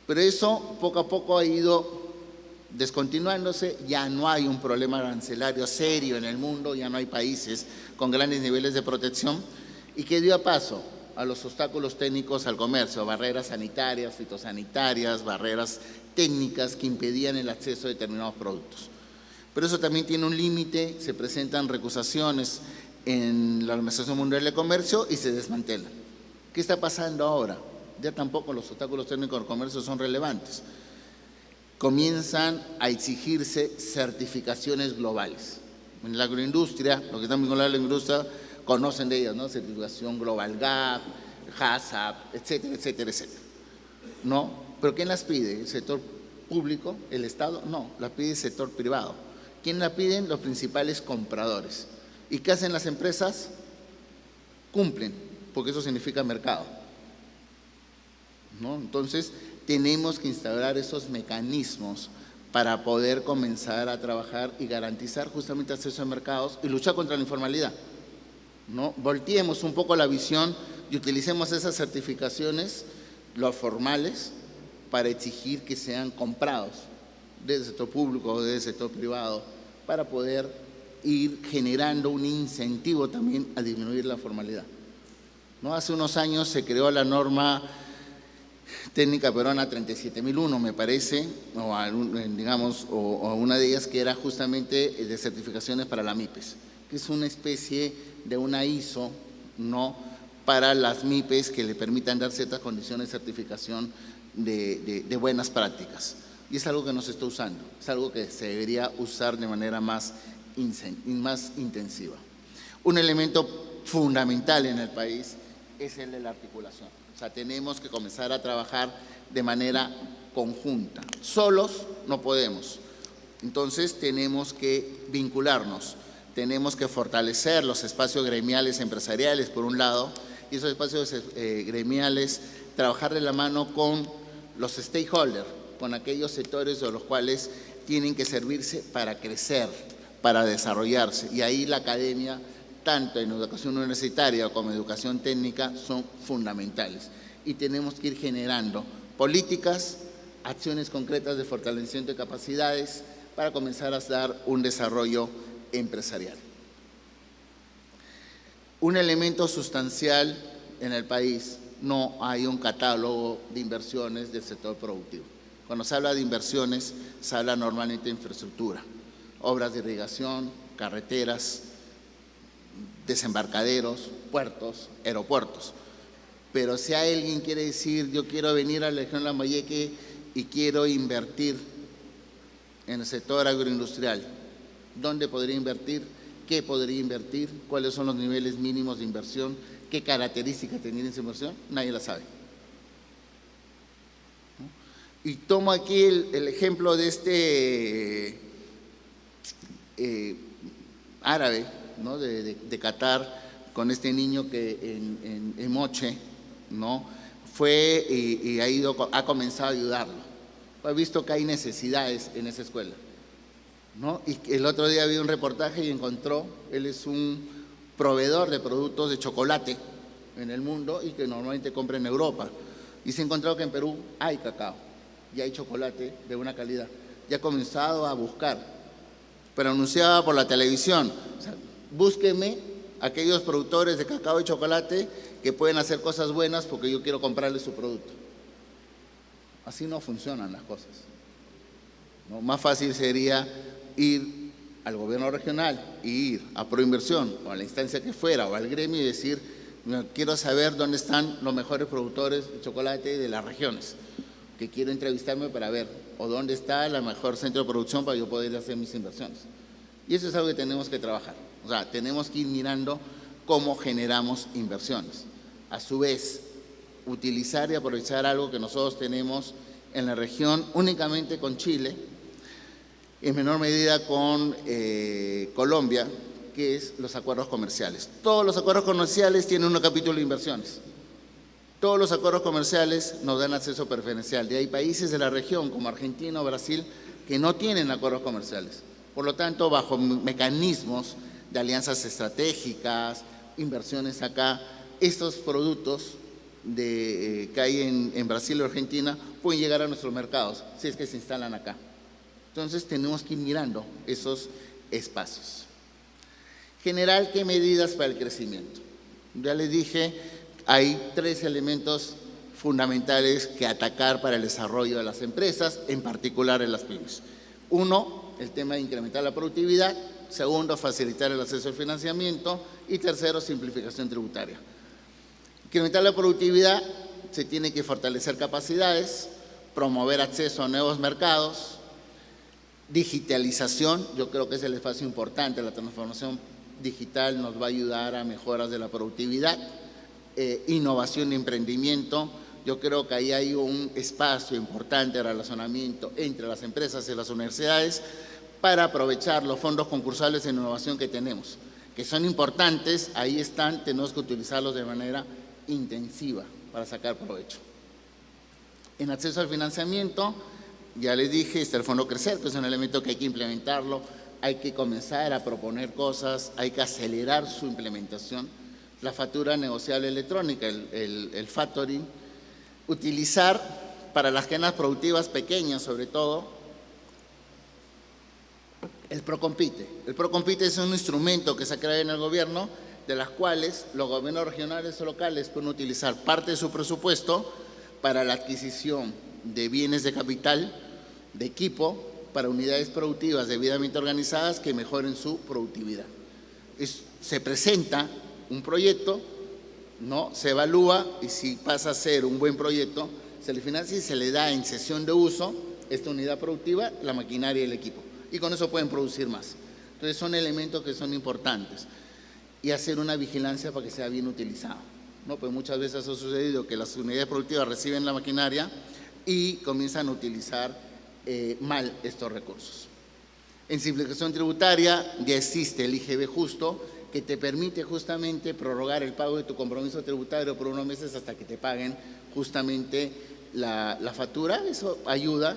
Pero eso poco a poco ha ido descontinuándose, ya no hay un problema arancelario serio en el mundo, ya no hay países con grandes niveles de protección, y que dio paso a los obstáculos técnicos al comercio, barreras sanitarias, fitosanitarias, barreras técnicas que impedían el acceso a determinados productos. Pero eso también tiene un límite, se presentan recusaciones en la Organización Mundial de Comercio y se desmantelan. ¿Qué está pasando ahora? Ya tampoco los obstáculos técnicos del comercio son relevantes. Comienzan a exigirse certificaciones globales. En la agroindustria, los que están vinculados a la industria conocen de ellas, ¿no? Certificación Global Gap, HACCP, etcétera, etcétera, etcétera. ¿No? ¿Pero quién las pide? ¿El sector público? ¿El Estado? No, las pide el sector privado. ¿Quién la piden? Los principales compradores. ¿Y qué hacen las empresas? Cumplen, porque eso significa mercado, ¿no? Entonces, tenemos que instaurar esos mecanismos para poder comenzar a trabajar y garantizar justamente acceso a mercados y luchar contra la informalidad, ¿no? Volteemos un poco la visión y utilicemos esas certificaciones, los formales, para exigir que sean comprados desde el sector público o desde el sector privado, para poder ir generando un incentivo también a disminuir la formalidad, ¿no? Hace unos años se creó la norma técnica peruana 37001, me parece, o una de ellas que era justamente de certificaciones para la MIPES, que es una especie de una ISO, ¿no?, para las MIPES que le permitan dar ciertas condiciones de certificación de buenas prácticas. Y es algo que no se está usando, es algo que se debería usar de manera más intensiva. Un elemento fundamental en el país es el de la articulación. O sea, tenemos que comenzar a trabajar de manera conjunta. Solos no podemos. Entonces, tenemos que vincularnos, tenemos que fortalecer los espacios gremiales empresariales, por un lado, y esos espacios gremiales, trabajar de la mano con los stakeholders, con aquellos sectores de los cuales tienen que servirse para crecer, para desarrollarse. Y ahí la academia, tanto en educación universitaria como en educación técnica, son fundamentales. Y tenemos que ir generando políticas, acciones concretas de fortalecimiento de capacidades para comenzar a dar un desarrollo empresarial. Un elemento sustancial en el país: no hay un catálogo de inversiones del sector productivo. Cuando se habla de inversiones, se habla normalmente de infraestructura, obras de irrigación, carreteras, desembarcaderos, puertos, aeropuertos. Pero si alguien quiere decir, yo quiero venir a la región Lambayeque y quiero invertir en el sector agroindustrial, ¿dónde podría invertir? ¿Qué podría invertir? ¿Cuáles son los niveles mínimos de inversión? ¿Qué características tendría esa inversión? Nadie la sabe. Y tomo aquí el ejemplo de este árabe, ¿no?, de Qatar, con este niño que en Moche, ¿no?, fue y ha comenzado a ayudarlo. Ha visto que hay necesidades en esa escuela, ¿no? Y el otro día vi un reportaje y encontró, él es un proveedor de productos de chocolate en el mundo y que normalmente compra en Europa. Y se ha encontrado que en Perú hay cacao y hay chocolate de buena calidad. Y ha comenzado a buscar, pero anunciaba por la televisión: o sea, búsqueme aquellos productores de cacao y chocolate que pueden hacer cosas buenas porque yo quiero comprarles su producto. Así no funcionan las cosas, ¿no? Más fácil sería ir al gobierno regional y ir a Proinversión o a la instancia que fuera o al gremio y decir: quiero saber dónde están los mejores productores de chocolate de las regiones, que quiero entrevistarme para ver, o dónde está el mejor centro de producción para yo poder hacer mis inversiones. Y eso es algo que tenemos que trabajar. O sea, tenemos que ir mirando cómo generamos inversiones. A su vez, utilizar y aprovechar algo que nosotros tenemos en la región únicamente con Chile, en menor medida con Colombia, que es los acuerdos comerciales. Todos los acuerdos comerciales tienen un capítulo de inversiones. Todos los acuerdos comerciales nos dan acceso preferencial. Y hay países de la región, como Argentina o Brasil, que no tienen acuerdos comerciales. Por lo tanto, bajo mecanismos de alianzas estratégicas, inversiones acá, estos productos que hay en Brasil o Argentina pueden llegar a nuestros mercados si es que se instalan acá. Entonces, tenemos que ir mirando esos espacios. General, ¿qué medidas para el crecimiento? Ya les dije, hay 3 elementos fundamentales que atacar para el desarrollo de las empresas, en particular en las pymes. 1, el tema de incrementar la productividad. 2, facilitar el acceso al financiamiento. Y 3, simplificación tributaria. Incrementar la productividad, se tiene que fortalecer capacidades, promover acceso a nuevos mercados, digitalización. Yo creo que es el espacio importante. La transformación digital nos va a ayudar a mejoras de la productividad. Innovación y emprendimiento. Yo creo que ahí hay un espacio importante de relacionamiento entre las empresas y las universidades para aprovechar los fondos concursales en innovación que tenemos. que son importantes, ahí están, tenemos que utilizarlos de manera intensiva para sacar provecho. En acceso al financiamiento, ya les dije, está el Fondo Crecer, que es un elemento que hay que implementarlo, hay que comenzar a proponer cosas, hay que acelerar su implementación. La factura negociable electrónica, el factoring, utilizar para las cadenas productivas pequeñas sobre todo, el Procompite. El Procompite es un instrumento que se ha creado en el gobierno, de las cuales los gobiernos regionales o locales pueden utilizar parte de su presupuesto para la adquisición de bienes de capital, de equipo, para unidades productivas debidamente organizadas que mejoren su productividad. Se presenta un proyecto, ¿no? Se evalúa y si pasa a ser un buen proyecto, se le financia y se le da en cesión de uso esta unidad productiva, la maquinaria y el equipo. Y con eso pueden producir más. Entonces son elementos que son importantes. Y hacer una vigilancia para que sea bien utilizado, ¿no? Pues muchas veces ha sucedido que las unidades productivas reciben la maquinaria y comienzan a utilizar mal estos recursos. En simplificación tributaria ya existe el IGB justo, que te permite justamente prorrogar el pago de tu compromiso tributario por unos meses hasta que te paguen justamente la factura. Eso ayuda.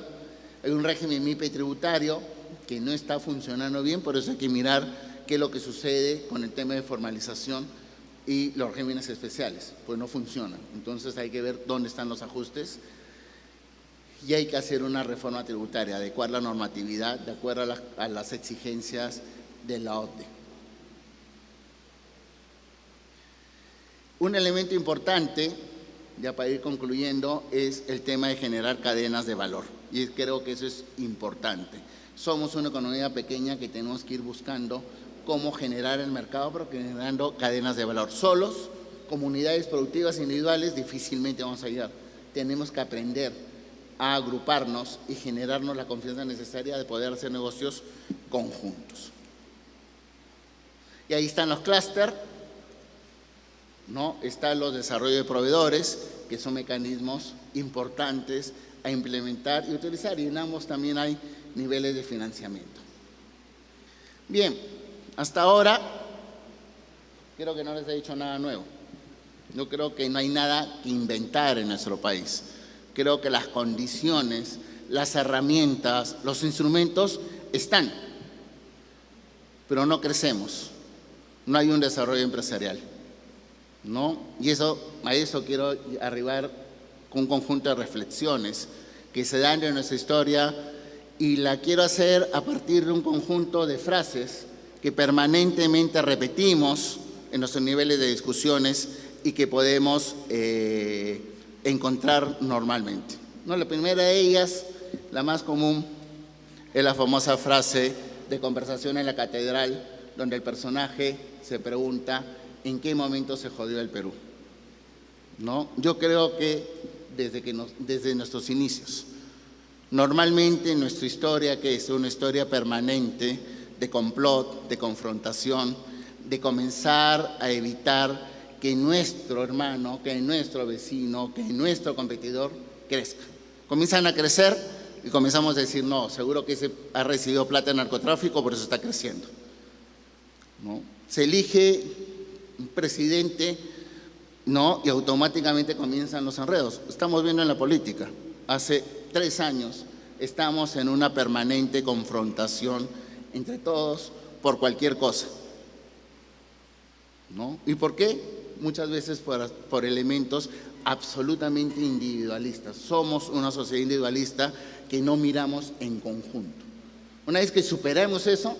Hay un régimen MIPE tributario que no está funcionando bien, por eso hay que mirar qué es lo que sucede con el tema de formalización y los regímenes especiales, pues no funcionan. Entonces hay que ver dónde están los ajustes y hay que hacer una reforma tributaria, adecuar la normatividad de acuerdo a las exigencias de la OCDE. Un elemento importante, ya para ir concluyendo, es el tema de generar cadenas de valor. Y creo que eso es importante. Somos una economía pequeña que tenemos que ir buscando cómo generar el mercado, pero generando cadenas de valor. Solos, comunidades productivas individuales, difícilmente vamos a llegar. Tenemos que aprender a agruparnos y generarnos la confianza necesaria de poder hacer negocios conjuntos. Y ahí están los clústeres, ¿no? Están los desarrollos de proveedores, que son mecanismos importantes a implementar y utilizar, y en ambos también hay niveles de financiamiento. Bien, hasta ahora creo que no les he dicho nada nuevo. Yo creo que no hay nada que inventar en nuestro país. Creo que las condiciones, las herramientas, los instrumentos están, pero no crecemos. No hay un desarrollo empresarial, ¿no? Y a eso quiero arribar con un conjunto de reflexiones que se dan en nuestra historia y la quiero hacer a partir de un conjunto de frases que permanentemente repetimos en nuestros niveles de discusiones y que podemos encontrar normalmente, ¿no? La primera de ellas, la más común, es la famosa frase de Conversación en la Catedral, donde el personaje se pregunta ¿en qué momento se jodió el Perú? ¿No? Yo creo que desde nuestros inicios. Normalmente en nuestra historia, que es una historia permanente de complot, de confrontación, de comenzar a evitar que nuestro hermano, que nuestro vecino, que nuestro competidor crezca. Comienzan a crecer y comenzamos a decir, no, seguro que ese ha recibido plata en narcotráfico, por eso está creciendo, ¿no? Se elige un presidente, ¿no? Y automáticamente comienzan los enredos. Estamos viendo en la política. Hace 3 años estamos en una permanente confrontación entre todos por cualquier cosa, ¿no? ¿Y por qué? Muchas veces por elementos absolutamente individualistas. Somos una sociedad individualista que no miramos en conjunto. Una vez que superemos eso,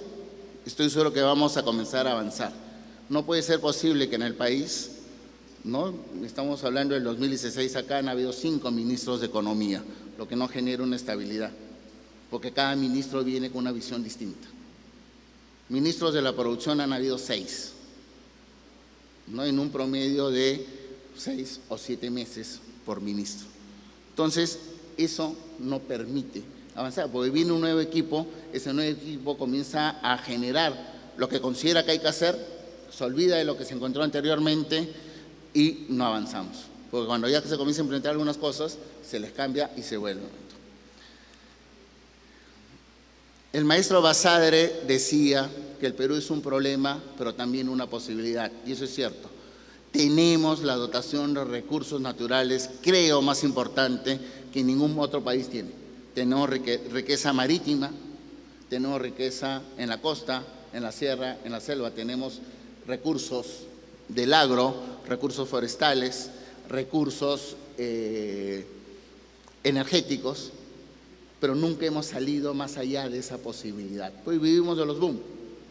estoy seguro que vamos a comenzar a avanzar. No puede ser posible que en el país, ¿no? Estamos hablando del 2016, acá han habido 5 ministros de Economía, lo que no genera una estabilidad, porque cada ministro viene con una visión distinta. Ministros de la producción han habido 6, ¿no? En un promedio de 6 o 7 meses por ministro. Entonces, eso no permite avanzar, porque viene un nuevo equipo, ese nuevo equipo comienza a generar lo que considera que hay que hacer, se olvida de lo que se encontró anteriormente y no avanzamos. Porque cuando ya se comienza a implementar algunas cosas, se les cambia y se vuelve. El maestro Basadre decía que el Perú es un problema, pero también una posibilidad, y eso es cierto. Tenemos la dotación de recursos naturales, creo, más importante que ningún otro país tiene. Tenemos riqueza marítima, tenemos riqueza en la costa, en la sierra, en la selva, tenemos recursos del agro, recursos forestales, recursos energéticos, pero nunca hemos salido más allá de esa posibilidad. Pues vivimos de los boom,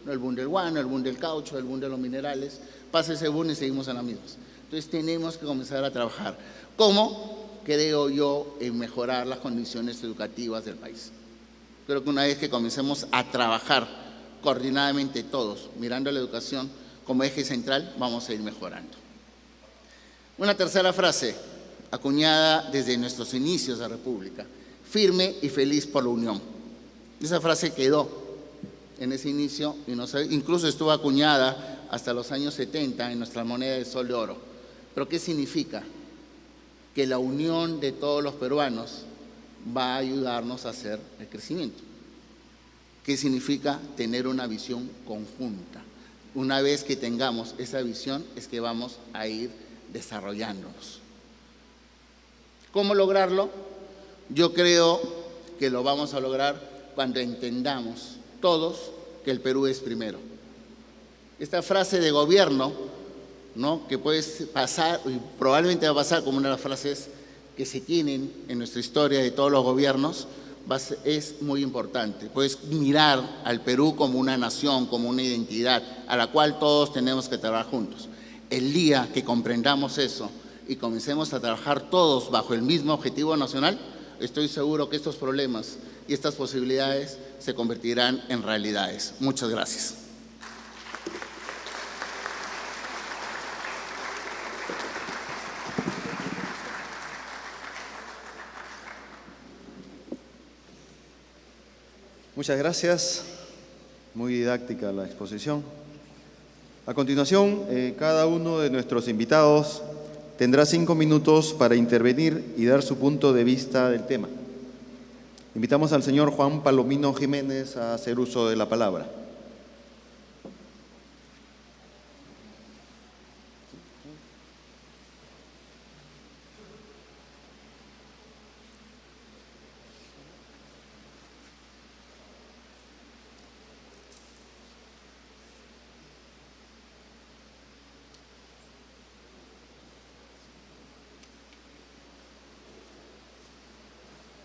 el boom del guano, el boom del caucho, el boom de los minerales, pasa ese boom y seguimos en las mismas. Entonces tenemos que comenzar a trabajar. ¿Cómo? Creo yo en mejorar las condiciones educativas del país. Creo que una vez que comencemos a trabajar coordinadamente todos, mirando la educación como eje central, vamos a ir mejorando. Una tercera frase, acuñada desde nuestros inicios de República: firme y feliz por la unión. Esa frase quedó en ese inicio y incluso estuvo acuñada hasta los años 70 en nuestra moneda de sol de oro. ¿Pero qué significa? Que la unión de todos los peruanos va a ayudarnos a hacer el crecimiento. ¿Qué significa? Tener una visión conjunta. Una vez que tengamos esa visión es que vamos a ir desarrollándonos. ¿Cómo lograrlo? Yo creo que lo vamos a lograr cuando entendamos todos que el Perú es primero. Esta frase de gobierno, ¿no?, que puede pasar, y probablemente va a pasar como una de las frases que se tienen en nuestra historia de todos los gobiernos, es muy importante. Puedes mirar al Perú como una nación, como una identidad a la cual todos tenemos que trabajar juntos. El día que comprendamos eso y comencemos a trabajar todos bajo el mismo objetivo nacional, estoy seguro que estos problemas y estas posibilidades se convertirán en realidades. Muchas gracias. Muchas gracias. Muy didáctica la exposición. A continuación, cada uno de nuestros invitados tendrá 5 minutos para intervenir y dar su punto de vista del tema. Invitamos al señor Juan Palomino Jiménez a hacer uso de la palabra.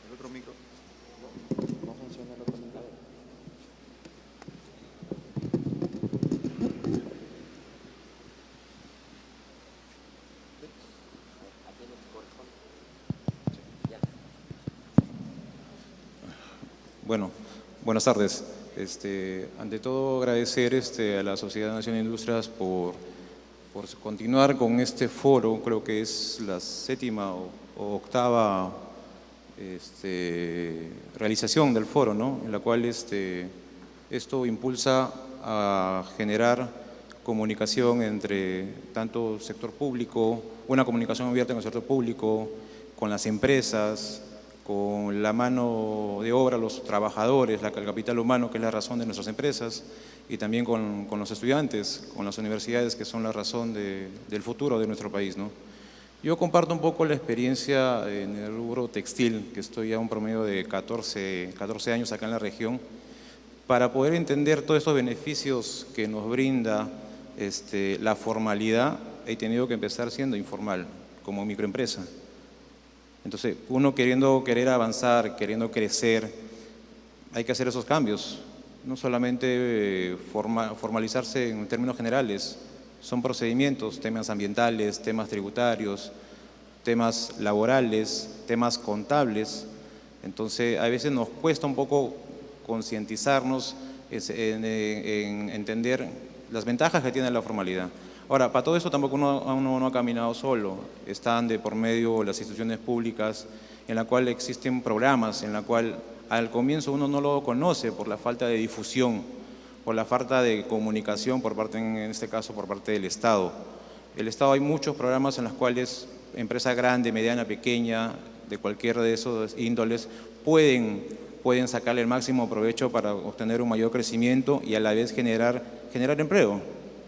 El otro micro. No funciona el otro micro. Bueno, buenas tardes. Ante todo, agradecer a la Sociedad Nacional de Industrias por continuar con este foro. Creo que es la 7ª o 8ª realización del foro, ¿no?, en la cual esto impulsa a generar comunicación entre tanto sector público, una comunicación abierta con el sector público, con las empresas, con la mano de obra, los trabajadores, el capital humano, que es la razón de nuestras empresas, y también con los estudiantes, con las universidades, que son la razón del futuro de nuestro país, ¿no? Yo comparto un poco la experiencia en el rubro textil, que estoy ya un promedio de 14 años acá en la región, para poder entender todos estos beneficios que nos brinda la formalidad. He tenido que empezar siendo informal, como microempresa. Entonces, uno querer avanzar, queriendo crecer, hay que hacer esos cambios. No solamente formalizarse en términos generales, son procedimientos, temas ambientales, temas tributarios, temas laborales, temas contables. Entonces, a veces nos cuesta un poco concientizarnos en entender las ventajas que tiene la formalidad. Ahora, para todo eso tampoco uno no ha caminado solo. Están de por medio las instituciones públicas, en la cual existen programas, en la cual al comienzo uno no lo conoce por la falta de difusión, por la falta de comunicación por parte, en este caso, por parte del Estado. El Estado, hay muchos programas en los cuales empresa grande, mediana, pequeña, de cualquier de esos índoles, pueden pueden sacarle el máximo provecho para obtener un mayor crecimiento y a la vez generar empleo.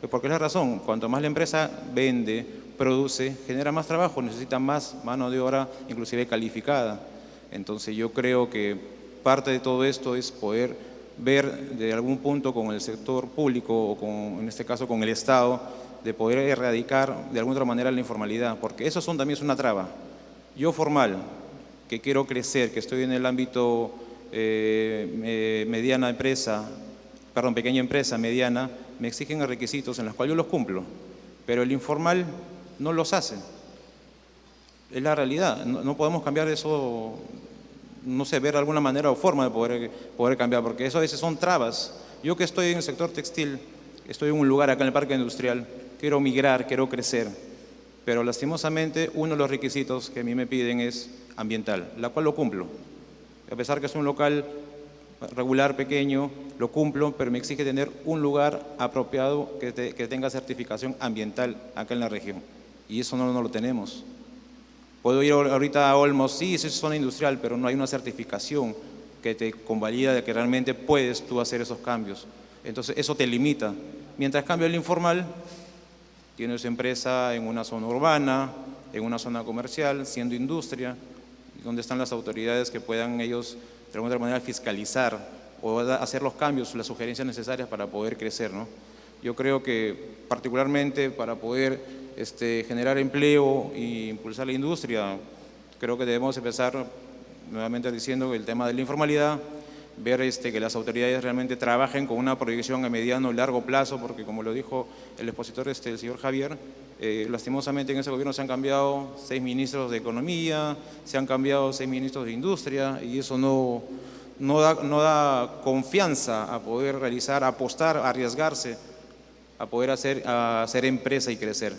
Porque es la razón, cuanto más la empresa vende, produce, genera más trabajo, necesita más mano de obra, inclusive calificada. Entonces yo creo que parte de todo esto es poder ver de algún punto con el sector público o en este caso con el Estado, de poder erradicar de alguna otra manera la informalidad, porque eso también es una traba. Yo formal, que quiero crecer, que estoy en el ámbito mediana empresa, perdón, pequeña empresa, mediana, me exigen requisitos en los cuales yo los cumplo, pero el informal no los hace. Es la realidad, no podemos cambiar eso, no sé, ver alguna manera o forma de poder cambiar, porque eso a veces son trabas. Yo que estoy en el sector textil, estoy en un lugar acá en el parque industrial, quiero migrar, quiero crecer, pero lastimosamente uno de los requisitos que a mí me piden es ambiental, la cual lo cumplo. A pesar que es un local regular, pequeño, lo cumplo, pero me exige tener un lugar apropiado que tenga certificación ambiental acá en la región. Y eso no lo tenemos. Puedo ir ahorita a Olmos, sí, es zona industrial, pero no hay una certificación que te convalida de que realmente puedes tú hacer esos cambios. Entonces eso te limita. Mientras cambio el informal, tienes empresa en una zona urbana, en una zona comercial, siendo industria, donde están las autoridades que puedan ellos de alguna manera fiscalizar o hacer los cambios, las sugerencias necesarias para poder crecer, ¿no? Yo creo que particularmente para poder generar empleo e impulsar la industria, creo que debemos empezar nuevamente diciendo el tema de la informalidad, ver que las autoridades realmente trabajen con una proyección a mediano y largo plazo, porque como lo dijo el expositor, el señor Javier, lastimosamente en ese gobierno se han cambiado 6 ministros de Economía, se han cambiado 6 ministros de Industria, y eso no da confianza a poder realizar, apostar, arriesgarse, a poder hacer empresa y crecer.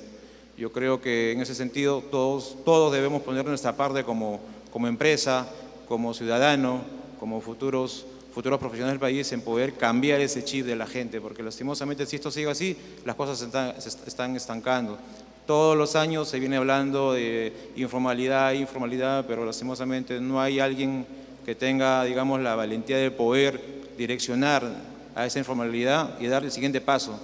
Yo creo que en ese sentido todos debemos poner nuestra parte como empresa, como ciudadano, como futuros profesionales del país, en poder cambiar ese chip de la gente, porque lastimosamente si esto sigue así, las cosas se están estancando. Todos los años se viene hablando de informalidad, pero lastimosamente no hay alguien que tenga, digamos, la valentía de poder direccionar a esa informalidad y dar el siguiente paso,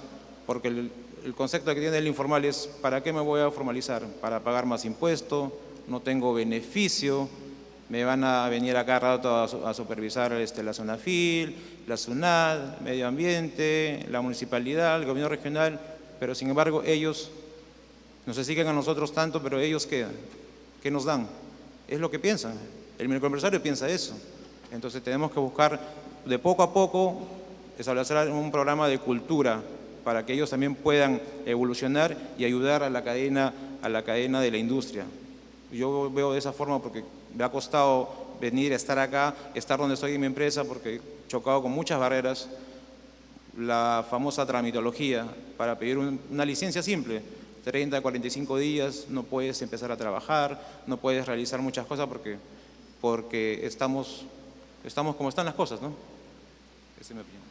porque el concepto que tiene el informal es ¿para qué me voy a formalizar? Para pagar más impuestos, no tengo beneficio, me van a venir acá rato a supervisar la SUNAFIL, la SUNAT, Medio Ambiente, la Municipalidad, el Gobierno Regional, pero sin embargo ellos nos exigen a nosotros tanto, pero ellos ¿qué nos dan? Es lo que piensan, el microempresario piensa eso. Entonces tenemos que buscar de poco a poco establecer un programa de cultura para que ellos también puedan evolucionar y ayudar a la cadena de la industria. Yo veo de esa forma porque me ha costado venir a estar acá, estar donde estoy en mi empresa, porque he chocado con muchas barreras. La famosa tramitología para pedir una licencia simple, 30 a 45 días, no puedes empezar a trabajar, no puedes realizar muchas cosas porque estamos como están las cosas, ¿no? Esa es mi opinión.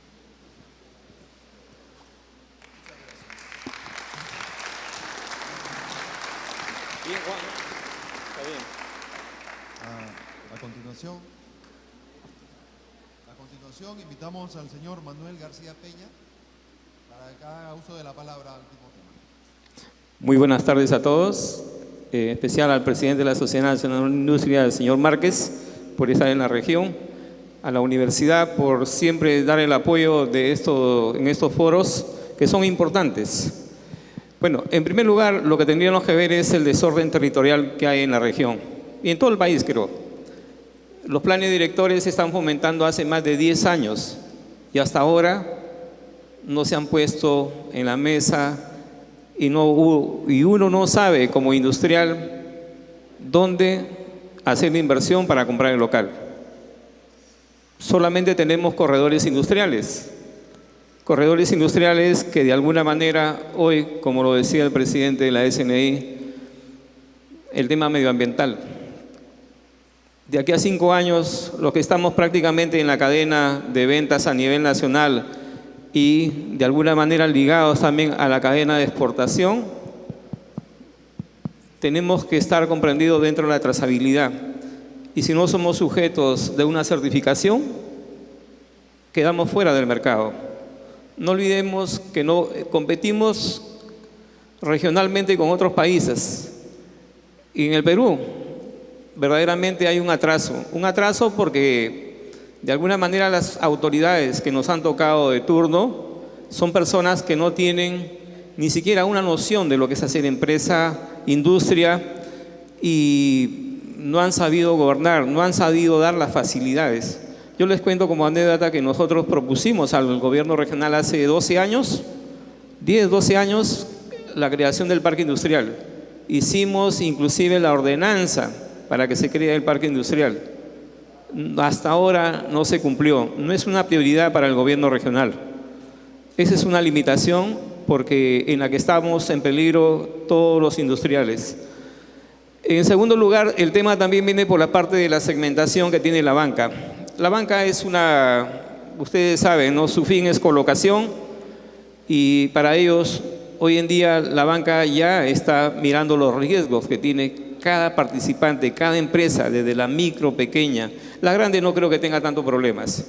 Bien, Juan, está bien. A continuación invitamos al señor Manuel García Peña para que haga uso de la palabra al último tema. Muy buenas tardes a todos, en especial al presidente de la Sociedad Nacional de Industria, el señor Márquez, por estar en la región, a la universidad por siempre dar el apoyo en estos foros que son importantes. Bueno, en primer lugar, lo que tendríamos que ver es el desorden territorial que hay en la región y en todo el país, creo. Los planes directores se están fomentando hace más de 10 años y hasta ahora no se han puesto en la mesa y uno no sabe como industrial dónde hacer la inversión para comprar el local. Solamente tenemos corredores industriales que de alguna manera hoy, como lo decía el presidente de la SNI, el tema medioambiental. De aquí a 5 años, los que estamos prácticamente en la cadena de ventas a nivel nacional y de alguna manera ligados también a la cadena de exportación, tenemos que estar comprendidos dentro de la trazabilidad. y si no somos sujetos de una certificación, quedamos fuera del mercado. No olvidemos que no competimos regionalmente con otros países. Y en el Perú, verdaderamente hay un atraso porque de alguna manera las autoridades que nos han tocado de turno son personas que no tienen ni siquiera una noción de lo que es hacer empresa, industria, y no han sabido gobernar, no han sabido dar las facilidades. Yo les cuento como anécdota que nosotros propusimos al gobierno regional hace 12 años, 10, 12 años, la creación del parque industrial. Hicimos inclusive la ordenanza para que se cree el parque industrial. Hasta ahora no se cumplió, no es una prioridad para el gobierno regional. Esa es una limitación porque en la que estamos en peligro todos los industriales. En segundo lugar, el tema también viene por la parte de la segmentación que tiene la banca. La banca es ustedes saben, ¿no? Su fin es colocación y para ellos hoy en día la banca ya está mirando los riesgos que tiene cada participante, cada empresa, desde la micro, pequeña. La grande no creo que tenga tantos problemas,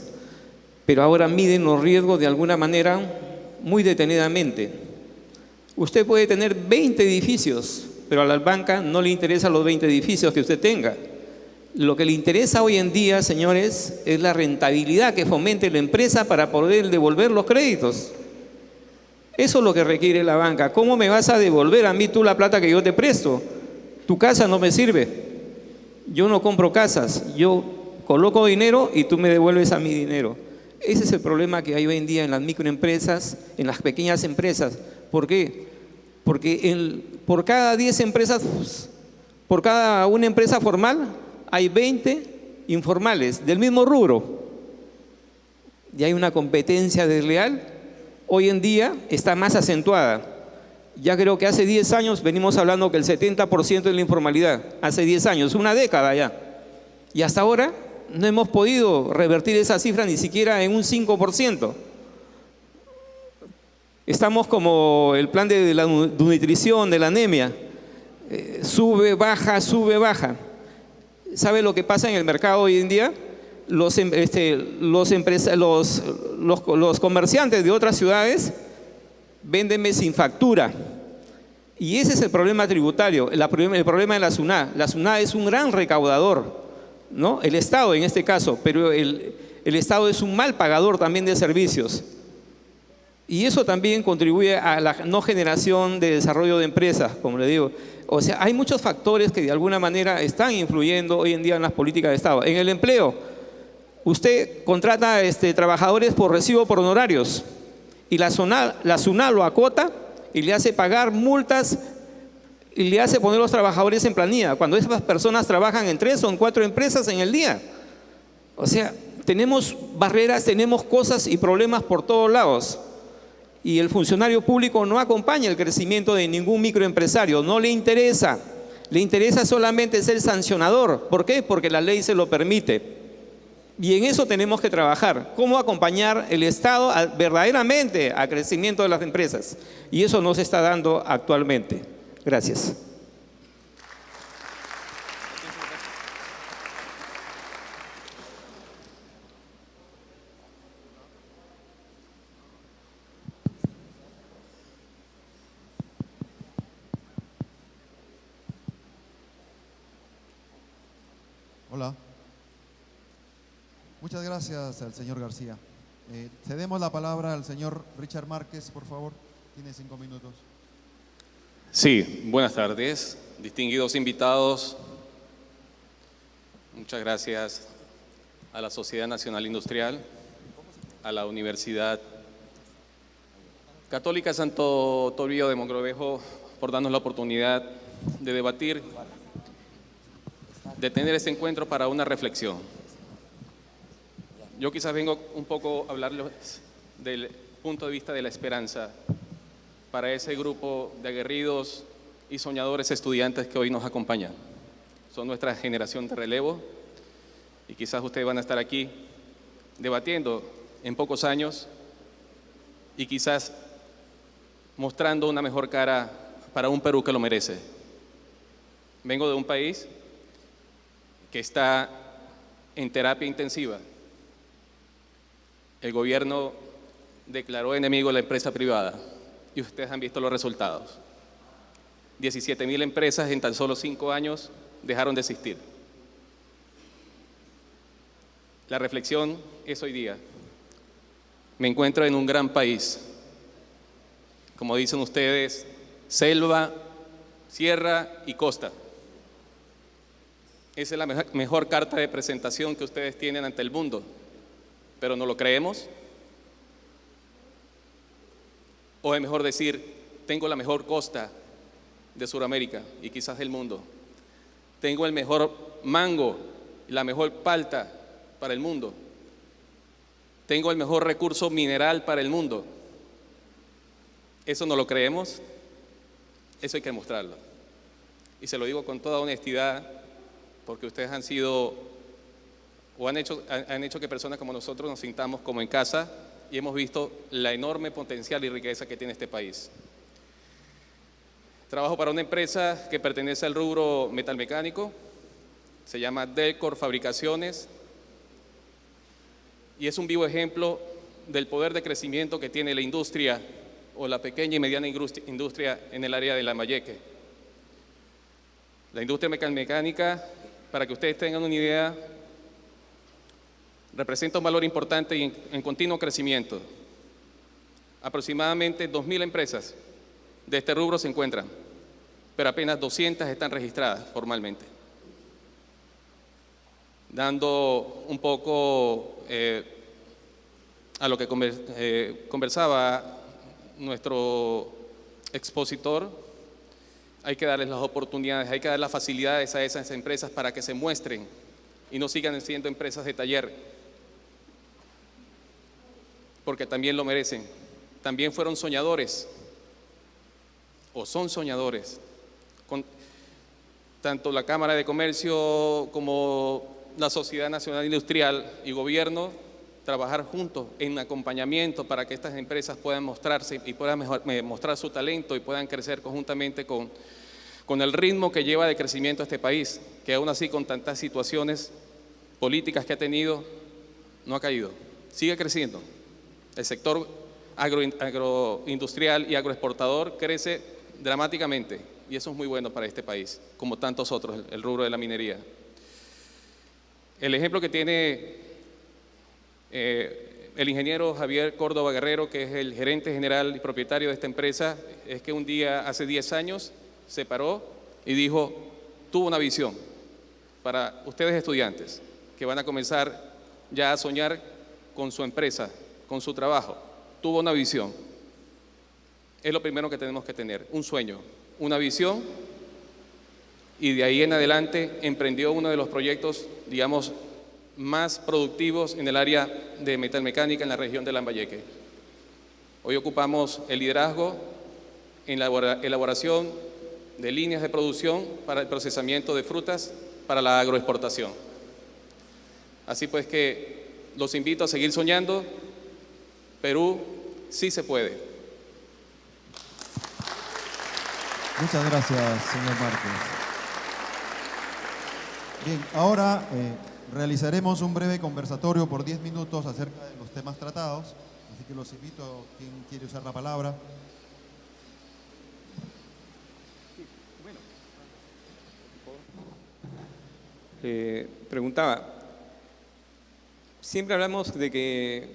pero ahora miden los riesgos de alguna manera muy detenidamente. Usted puede tener 20 edificios, pero a la banca no le interesan los 20 edificios que usted tenga. Lo que le interesa hoy en día, señores, es la rentabilidad que fomente la empresa para poder devolver los créditos. Eso es lo que requiere la banca. ¿Cómo me vas a devolver a mí tú la plata que yo te presto? Tu casa no me sirve. Yo no compro casas. Yo coloco dinero y tú me devuelves a mi dinero. Ese es el problema que hay hoy en día en las microempresas, en las pequeñas empresas. ¿Por qué? Porque por cada 10 empresas, por cada una empresa formal, hay 20 informales del mismo rubro. Y hay una competencia desleal. Hoy en día está más acentuada. Ya creo que hace 10 años venimos hablando que el 70% es la informalidad. Hace 10 años, una década ya. Y hasta ahora no hemos podido revertir esa cifra ni siquiera en un 5%. Estamos como el plan de la nutrición, de la anemia. Sube, baja, sube, baja. ¿Sabe lo que pasa en el mercado hoy en día? Los comerciantes de otras ciudades véndenme sin factura. Y ese es el problema tributario, el problema de la SUNAT. La SUNAT es un gran recaudador, ¿no? El Estado en este caso, pero el Estado es un mal pagador también de servicios. Y eso también contribuye a la no generación de desarrollo de empresas, como le digo. O sea, hay muchos factores que de alguna manera están influyendo hoy en día en las políticas de Estado. En el empleo, usted contrata trabajadores por recibo por honorarios y la SUNAT lo acota y le hace pagar multas y le hace poner los trabajadores en planilla, cuando esas personas trabajan en 3 o en 4 empresas en el día. O sea, tenemos barreras, tenemos cosas y problemas por todos lados. Y el funcionario público no acompaña el crecimiento de ningún microempresario, no le interesa solamente ser sancionador. ¿Por qué? Porque la ley se lo permite. Y en eso tenemos que trabajar, cómo acompañar el Estado verdaderamente al crecimiento de las empresas. Y eso no se está dando actualmente. Gracias. Hola. Muchas gracias al señor García. Cedemos la palabra al señor Richard Márquez, por favor. Tiene 5 minutos. Sí, buenas tardes, distinguidos invitados. Muchas gracias a la Sociedad Nacional Industrial, a la Universidad Católica Santo Toribio de Mogrovejo por darnos la oportunidad de debatir, de tener este encuentro para una reflexión. Yo quizás vengo un poco a hablarles del punto de vista de la esperanza para ese grupo de aguerridos y soñadores estudiantes que hoy nos acompañan. Son nuestra generación de relevo y quizás ustedes van a estar aquí debatiendo en pocos años y quizás mostrando una mejor cara para un Perú que lo merece. Vengo de un país que está en terapia intensiva, el gobierno declaró enemigo a la empresa privada y ustedes han visto los resultados. 17.000 empresas en tan solo 5 años dejaron de existir. La reflexión es hoy día: me encuentro en un gran país, como dicen ustedes, selva, sierra y costa. Esa es la mejor carta de presentación que ustedes tienen ante el mundo, pero ¿no lo creemos? O es mejor decir, tengo la mejor costa de Sudamérica y quizás del mundo. Tengo el mejor mango, la mejor palta para el mundo. Tengo el mejor recurso mineral para el mundo. ¿Eso no lo creemos? Eso hay que demostrarlo. Y se lo digo con toda honestidad, porque ustedes han sido o han hecho que personas como nosotros nos sintamos como en casa y hemos visto la enorme potencial y riqueza que tiene este país. Trabajo para una empresa que pertenece al rubro metalmecánico, se llama Delcor Fabricaciones, y es un vivo ejemplo del poder de crecimiento que tiene la industria o la pequeña y mediana industria en el área de Lambayeque. La industria metalmecánica, para que ustedes tengan una idea, representa un valor importante y en continuo crecimiento. Aproximadamente 2.000 empresas de este rubro se encuentran, pero apenas 200 están registradas formalmente. Dando un poco a lo que conversaba nuestro expositor, hay que darles las oportunidades, hay que dar las facilidades a esas empresas para que se muestren y no sigan siendo empresas de taller, porque también lo merecen. También fueron soñadores o son soñadores. Tanto la Cámara de Comercio como la Sociedad Nacional Industrial y Gobierno trabajar juntos en acompañamiento para que estas empresas puedan mostrarse y puedan mostrar su talento y puedan crecer conjuntamente con el ritmo que lleva de crecimiento a este país, que aún así con tantas situaciones políticas que ha tenido, no ha caído, sigue creciendo. El sector agroindustrial y agroexportador crece dramáticamente y eso es muy bueno para este país, como tantos otros, el rubro de la minería. El ejemplo que tiene el ingeniero Javier Córdoba Guerrero, que es el gerente general y propietario de esta empresa, es que un día, hace 10 años, se paró y dijo, tuvo una visión para ustedes estudiantes, que van a comenzar ya a soñar con su empresa, con su trabajo. Tuvo una visión. Es lo primero que tenemos que tener, un sueño, una visión, y de ahí en adelante emprendió uno de los proyectos, digamos, más productivos en el área de metalmecánica en la región de Lambayeque. Hoy ocupamos el liderazgo en la elaboración de líneas de producción para el procesamiento de frutas para la agroexportación. Así pues que los invito a seguir soñando. Perú sí se puede. Muchas gracias, señor Márquez. Bien, ahora realizaremos un breve conversatorio por 10 minutos acerca de los temas tratados, así que los invito, quien quiere usar la palabra. Preguntaba, siempre hablamos de que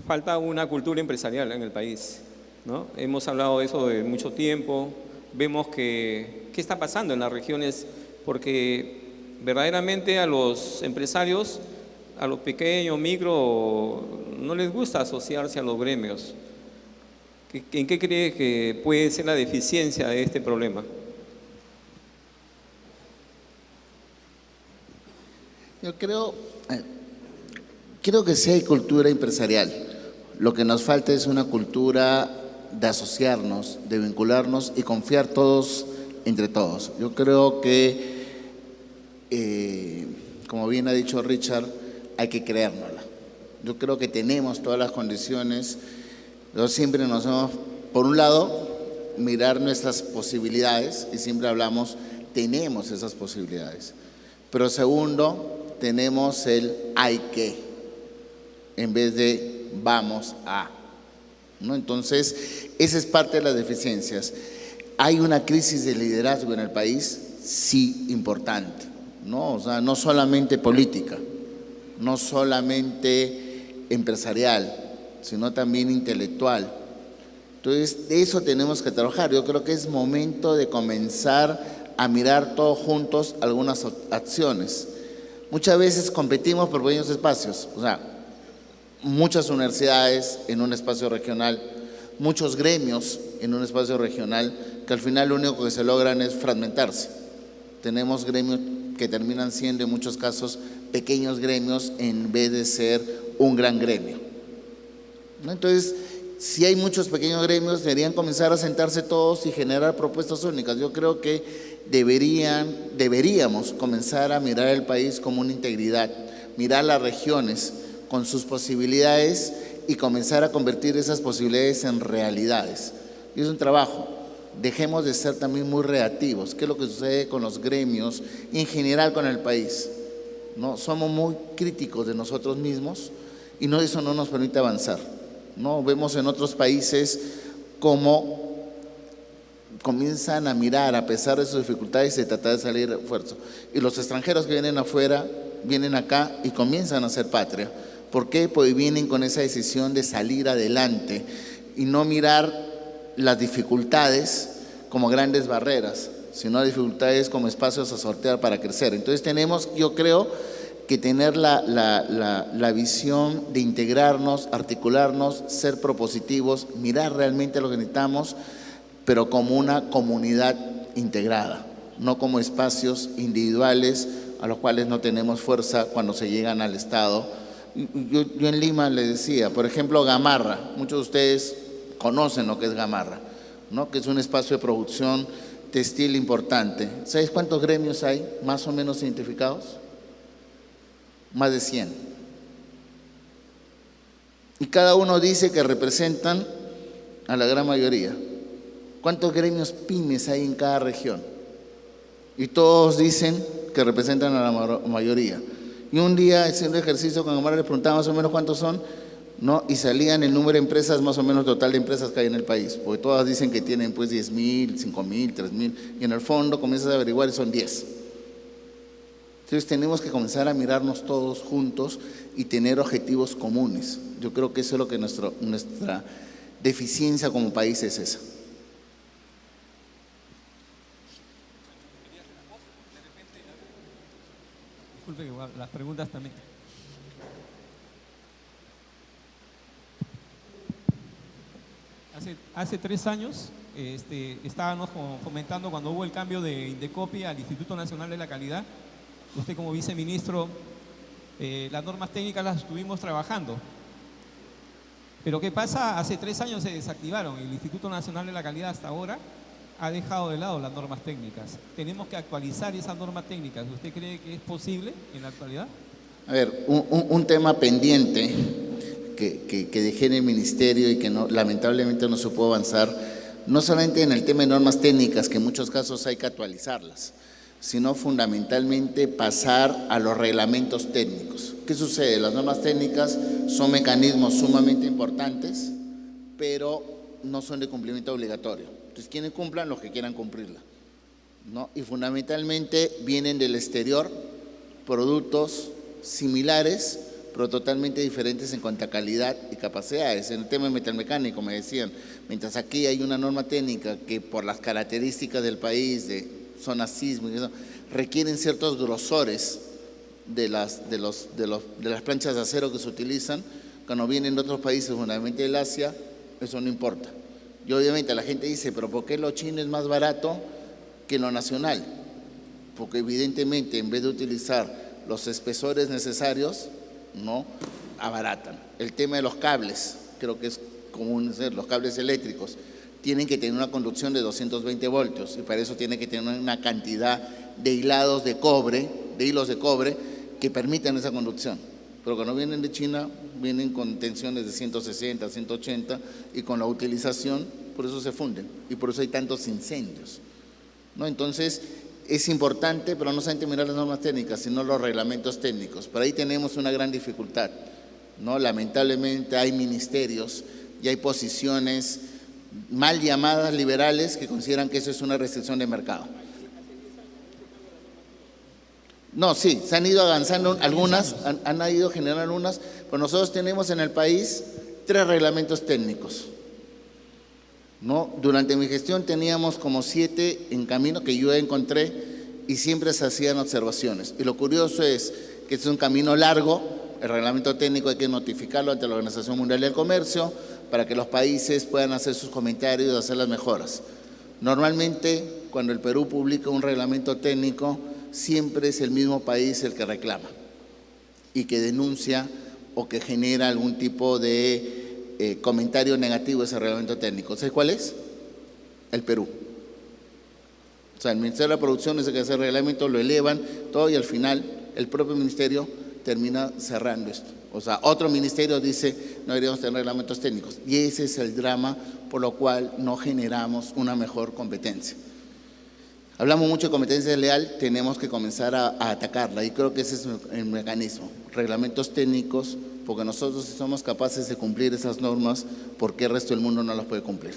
falta una cultura empresarial en el país, ¿no? Hemos hablado de eso de mucho tiempo, vemos que qué está pasando en las regiones, porque verdaderamente a los empresarios, a los pequeños, micro, no les gusta asociarse a los gremios. ¿En qué cree que puede ser la deficiencia de este problema? Yo creo que sí hay cultura empresarial. Lo que nos falta es una cultura de asociarnos, de vincularnos y confiar todos entre todos. Yo creo que, como bien ha dicho Richard, hay que creérnosla. Yo creo que tenemos todas las condiciones. Nosotros siempre nos hemos, por un lado, mirar nuestras posibilidades y siempre hablamos, tenemos esas posibilidades. Pero segundo, tenemos el hay que, en vez de vamos a, ¿no? Entonces, esa es parte de las deficiencias. Hay una crisis de liderazgo en el país, sí, importante, ¿no? O sea, no solamente política, no solamente empresarial, sino también intelectual. Entonces, de eso tenemos que trabajar. Yo creo que es momento de comenzar a mirar todos juntos algunas acciones. Muchas veces competimos por pequeños espacios, o sea, muchas universidades en un espacio regional, muchos gremios en un espacio regional, que al final lo único que se logran es fragmentarse. Tenemos gremios que terminan siendo en muchos casos pequeños gremios en vez de ser un gran gremio, ¿no? Entonces, si hay muchos pequeños gremios, deberían comenzar a sentarse todos y generar propuestas únicas. Yo creo que deberíamos comenzar a mirar el país como una integridad, mirar las regiones con sus posibilidades y comenzar a convertir esas posibilidades en realidades. Y es un trabajo. Dejemos de ser también muy reactivos. ¿Qué es lo que sucede con los gremios y en general con el país? ¿No? Somos muy críticos de nosotros mismos y eso no nos permite avanzar, ¿no? Vemos en otros países cómo comienzan a mirar, a pesar de sus dificultades, y tratar de salir de esfuerzo. Y los extranjeros que vienen afuera, vienen acá y comienzan a hacer patria. ¿Por qué? Porque vienen con esa decisión de salir adelante y no mirar las dificultades como grandes barreras, sino dificultades como espacios a sortear para crecer. Entonces tenemos, yo creo, que tener la visión de integrarnos, articularnos, ser propositivos, mirar realmente lo que necesitamos, pero como una comunidad integrada, no como espacios individuales a los cuales no tenemos fuerza cuando se llegan al Estado. Yo en Lima les decía, por ejemplo, Gamarra, muchos de ustedes conocen lo que es Gamarra, ¿no? Que es un espacio de producción textil importante. ¿Sabes cuántos gremios hay más o menos identificados? Más de 100. Y cada uno dice que representan a la gran mayoría. ¿Cuántos gremios pymes hay en cada región? Y todos dicen que representan a la mayoría. Y un día, haciendo ejercicio con Gamarra, le preguntaba más o menos cuántos son, ¿no? Y salían el número de empresas, más o menos total de empresas que hay en el país, porque todas dicen que tienen pues 10,000, 5,000, 3,000, y en el fondo comienzas a averiguar y son 10. Entonces tenemos que comenzar a mirarnos todos juntos y tener objetivos comunes. Yo creo que eso es lo que nuestra deficiencia como país es esa. Disculpe, las preguntas también. Hace 3 años estábamos comentando cuando hubo el cambio de Indecopi al Instituto Nacional de la Calidad. Usted como viceministro, las normas técnicas las estuvimos trabajando. Pero ¿qué pasa? Hace 3 años se desactivaron. El Instituto Nacional de la Calidad hasta ahora ha dejado de lado las normas técnicas. Tenemos que actualizar esas normas técnicas. ¿Usted cree que es posible en la actualidad? A ver, un tema pendiente que dejé en el ministerio y que lamentablemente no se pudo avanzar, no solamente en el tema de normas técnicas, que en muchos casos hay que actualizarlas, sino fundamentalmente pasar a los reglamentos técnicos. ¿Qué sucede? Las normas técnicas son mecanismos sumamente importantes, pero no son de cumplimiento obligatorio. Entonces, quienes cumplan, los que quieran cumplirla, ¿no? Y fundamentalmente vienen del exterior productos similares, pero totalmente diferentes en cuanto a calidad y capacidades. En el tema de metalmecánico me decían, mientras aquí hay una norma técnica que por las características del país, de zonas sísmicas, requieren ciertos grosores de las planchas de acero que se utilizan, cuando vienen de otros países, fundamentalmente del Asia, eso no importa. Y obviamente la gente dice, pero ¿por qué lo chino es más barato que lo nacional? Porque evidentemente en vez de utilizar los espesores necesarios, no abaratan. El tema de los cables, creo que es común, los cables eléctricos, tienen que tener una conducción de 220 voltios y para eso tiene que tener una cantidad de hilos de cobre que permitan esa conducción. Pero cuando vienen de China, vienen con tensiones de 160, 180 y con la utilización, por eso se funden y por eso hay tantos incendios, ¿no? Entonces, es importante, pero no solamente mirar las normas técnicas, sino los reglamentos técnicos. Por ahí tenemos una gran dificultad, ¿no? Lamentablemente hay ministerios y hay posiciones mal llamadas liberales que consideran que eso es una restricción de mercado. No, sí, se han ido avanzando algunas, han ido generando algunas, pero nosotros tenemos en el país 3 reglamentos técnicos, ¿no? Durante mi gestión teníamos como 7 en camino que yo encontré y siempre se hacían observaciones. Y lo curioso es que es un camino largo, el reglamento técnico hay que notificarlo ante la Organización Mundial del Comercio para que los países puedan hacer sus comentarios y hacer las mejoras. Normalmente, cuando el Perú publica un reglamento técnico, siempre es el mismo país el que reclama y que denuncia o que genera algún tipo de comentario negativo de ese reglamento técnico. ¿Sabes cuál es? El Perú. O sea, el Ministerio de la Producción es el que hace el reglamento, lo elevan, todo, y al final el propio ministerio termina cerrando esto. O sea, otro ministerio dice, no deberíamos tener reglamentos técnicos. Y ese es el drama por lo cual no generamos una mejor competencia. Hablamos mucho de competencia desleal, tenemos que comenzar a atacarla, y creo que ese es el mecanismo. Reglamentos técnicos, porque nosotros si somos capaces de cumplir esas normas, ¿por qué el resto del mundo no las puede cumplir?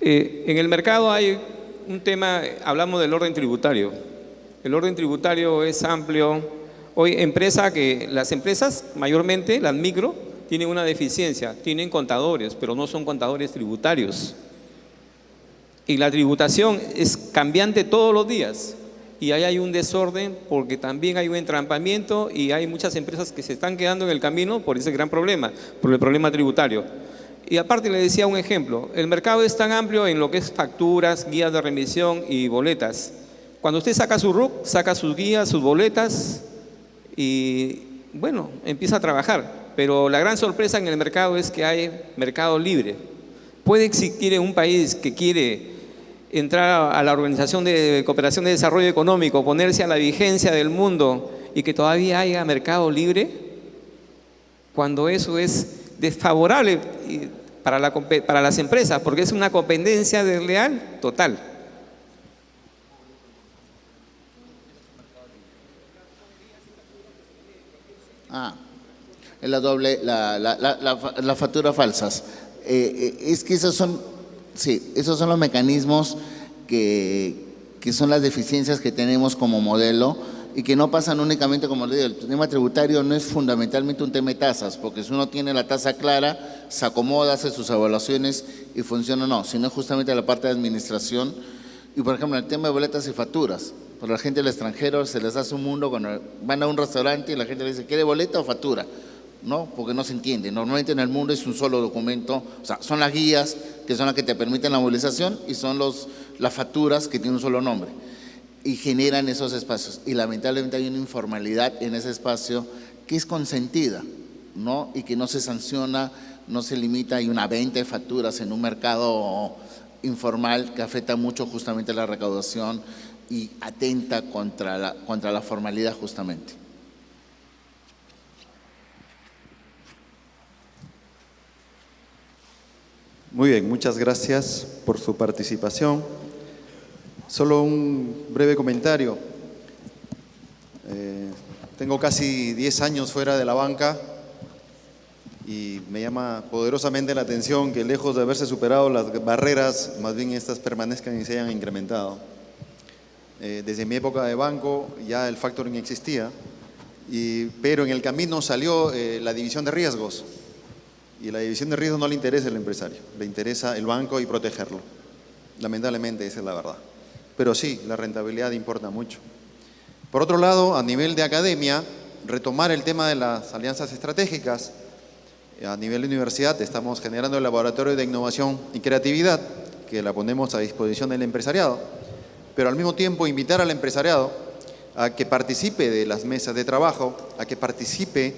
En el mercado hay un tema, hablamos del orden tributario. El orden tributario es amplio. Hoy las empresas, mayormente las micro, tienen una deficiencia, tienen contadores, pero no son contadores tributarios. Y la tributación es cambiante todos los días. Y ahí hay un desorden porque también hay un entrampamiento y hay muchas empresas que se están quedando en el camino por ese gran problema, por el problema tributario. Y aparte le decía un ejemplo, el mercado es tan amplio en lo que es facturas, guías de remisión y boletas. Cuando usted saca su RUC, saca sus guías, sus boletas y bueno, empieza a trabajar. Pero la gran sorpresa en el mercado es que hay mercado libre. Puede existir en un país que quiere entrar a la Organización de Cooperación de Desarrollo Económico, ponerse a la vigencia del mundo y que todavía haya mercado libre, cuando eso es desfavorable para las empresas, porque es una competencia desleal total. Es la doble, la factura falsas. Es que esos son, sí, esos son los mecanismos que son las deficiencias que tenemos como modelo y que no pasan únicamente, como le digo, el tema tributario no es fundamentalmente un tema de tasas, porque si uno tiene la tasa clara, se acomoda, hace sus evaluaciones y funciona, no, sino justamente la parte de administración. Y por ejemplo, el tema de boletas y facturas, para la gente del extranjero se les hace un mundo cuando van a un restaurante y la gente le dice, ¿quiere boleta o factura? No, porque no se entiende. Normalmente en el mundo es un solo documento, o sea, son las guías que son las que te permiten la movilización y son las facturas que tienen un solo nombre y generan esos espacios. Y lamentablemente hay una informalidad en ese espacio que es consentida, ¿no? Y que no se sanciona, no se limita, hay una venta de facturas en un mercado informal que afecta mucho justamente la recaudación y atenta contra la formalidad justamente. Muy bien, muchas gracias por su participación. Solo un breve comentario. Tengo casi 10 años fuera de la banca y me llama poderosamente la atención que lejos de haberse superado las barreras, más bien estas permanezcan y se hayan incrementado. Desde mi época de banco ya el factoring existía, pero en el camino salió la división de riesgos. Y la división de riesgos no le interesa al empresario, le interesa el banco y protegerlo. Lamentablemente esa es la verdad. Pero sí, la rentabilidad importa mucho. Por otro lado, a nivel de academia, retomar el tema de las alianzas estratégicas. A nivel de universidad estamos generando el laboratorio de innovación y creatividad, que la ponemos a disposición del empresariado. Pero al mismo tiempo invitar al empresariado a que participe de las mesas de trabajo, a que participe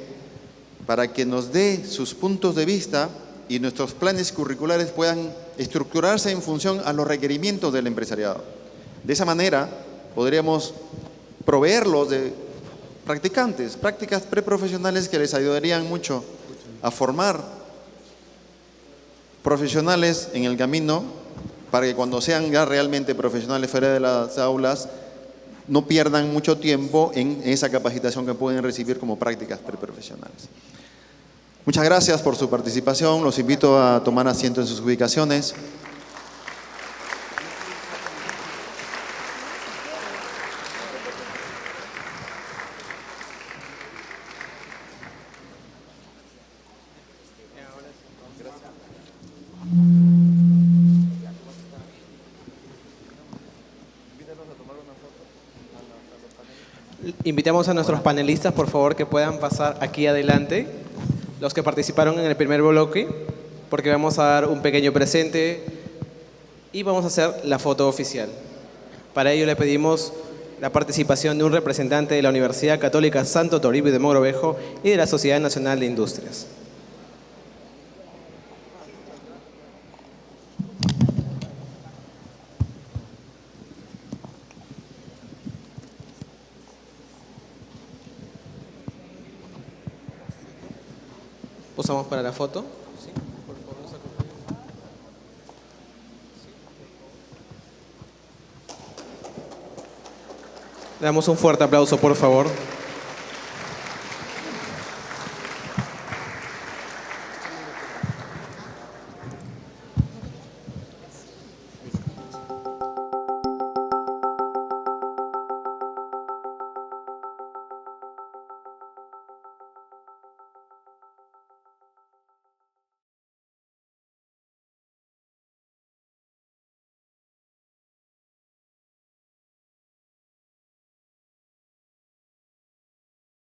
para que nos dé sus puntos de vista y nuestros planes curriculares puedan estructurarse en función a los requerimientos del empresariado. De esa manera podríamos proveerlos de practicantes, prácticas preprofesionales que les ayudarían mucho a formar profesionales en el camino para que cuando sean ya realmente profesionales fuera de las aulas no pierdan mucho tiempo en esa capacitación que pueden recibir como prácticas preprofesionales. Muchas gracias por su participación. Los invito a tomar asiento en sus ubicaciones. Invitamos a nuestros panelistas, por favor, que puedan pasar aquí adelante, los que participaron en el primer bloque, porque vamos a dar un pequeño presente y vamos a hacer la foto oficial. Para ello le pedimos la participación de un representante de la Universidad Católica Santo Toribio de Mogrovejo y de la Sociedad Nacional de Industrias. Posamos para la foto. Sí, por favor, nos acompañan. Le damos un fuerte aplauso, por favor.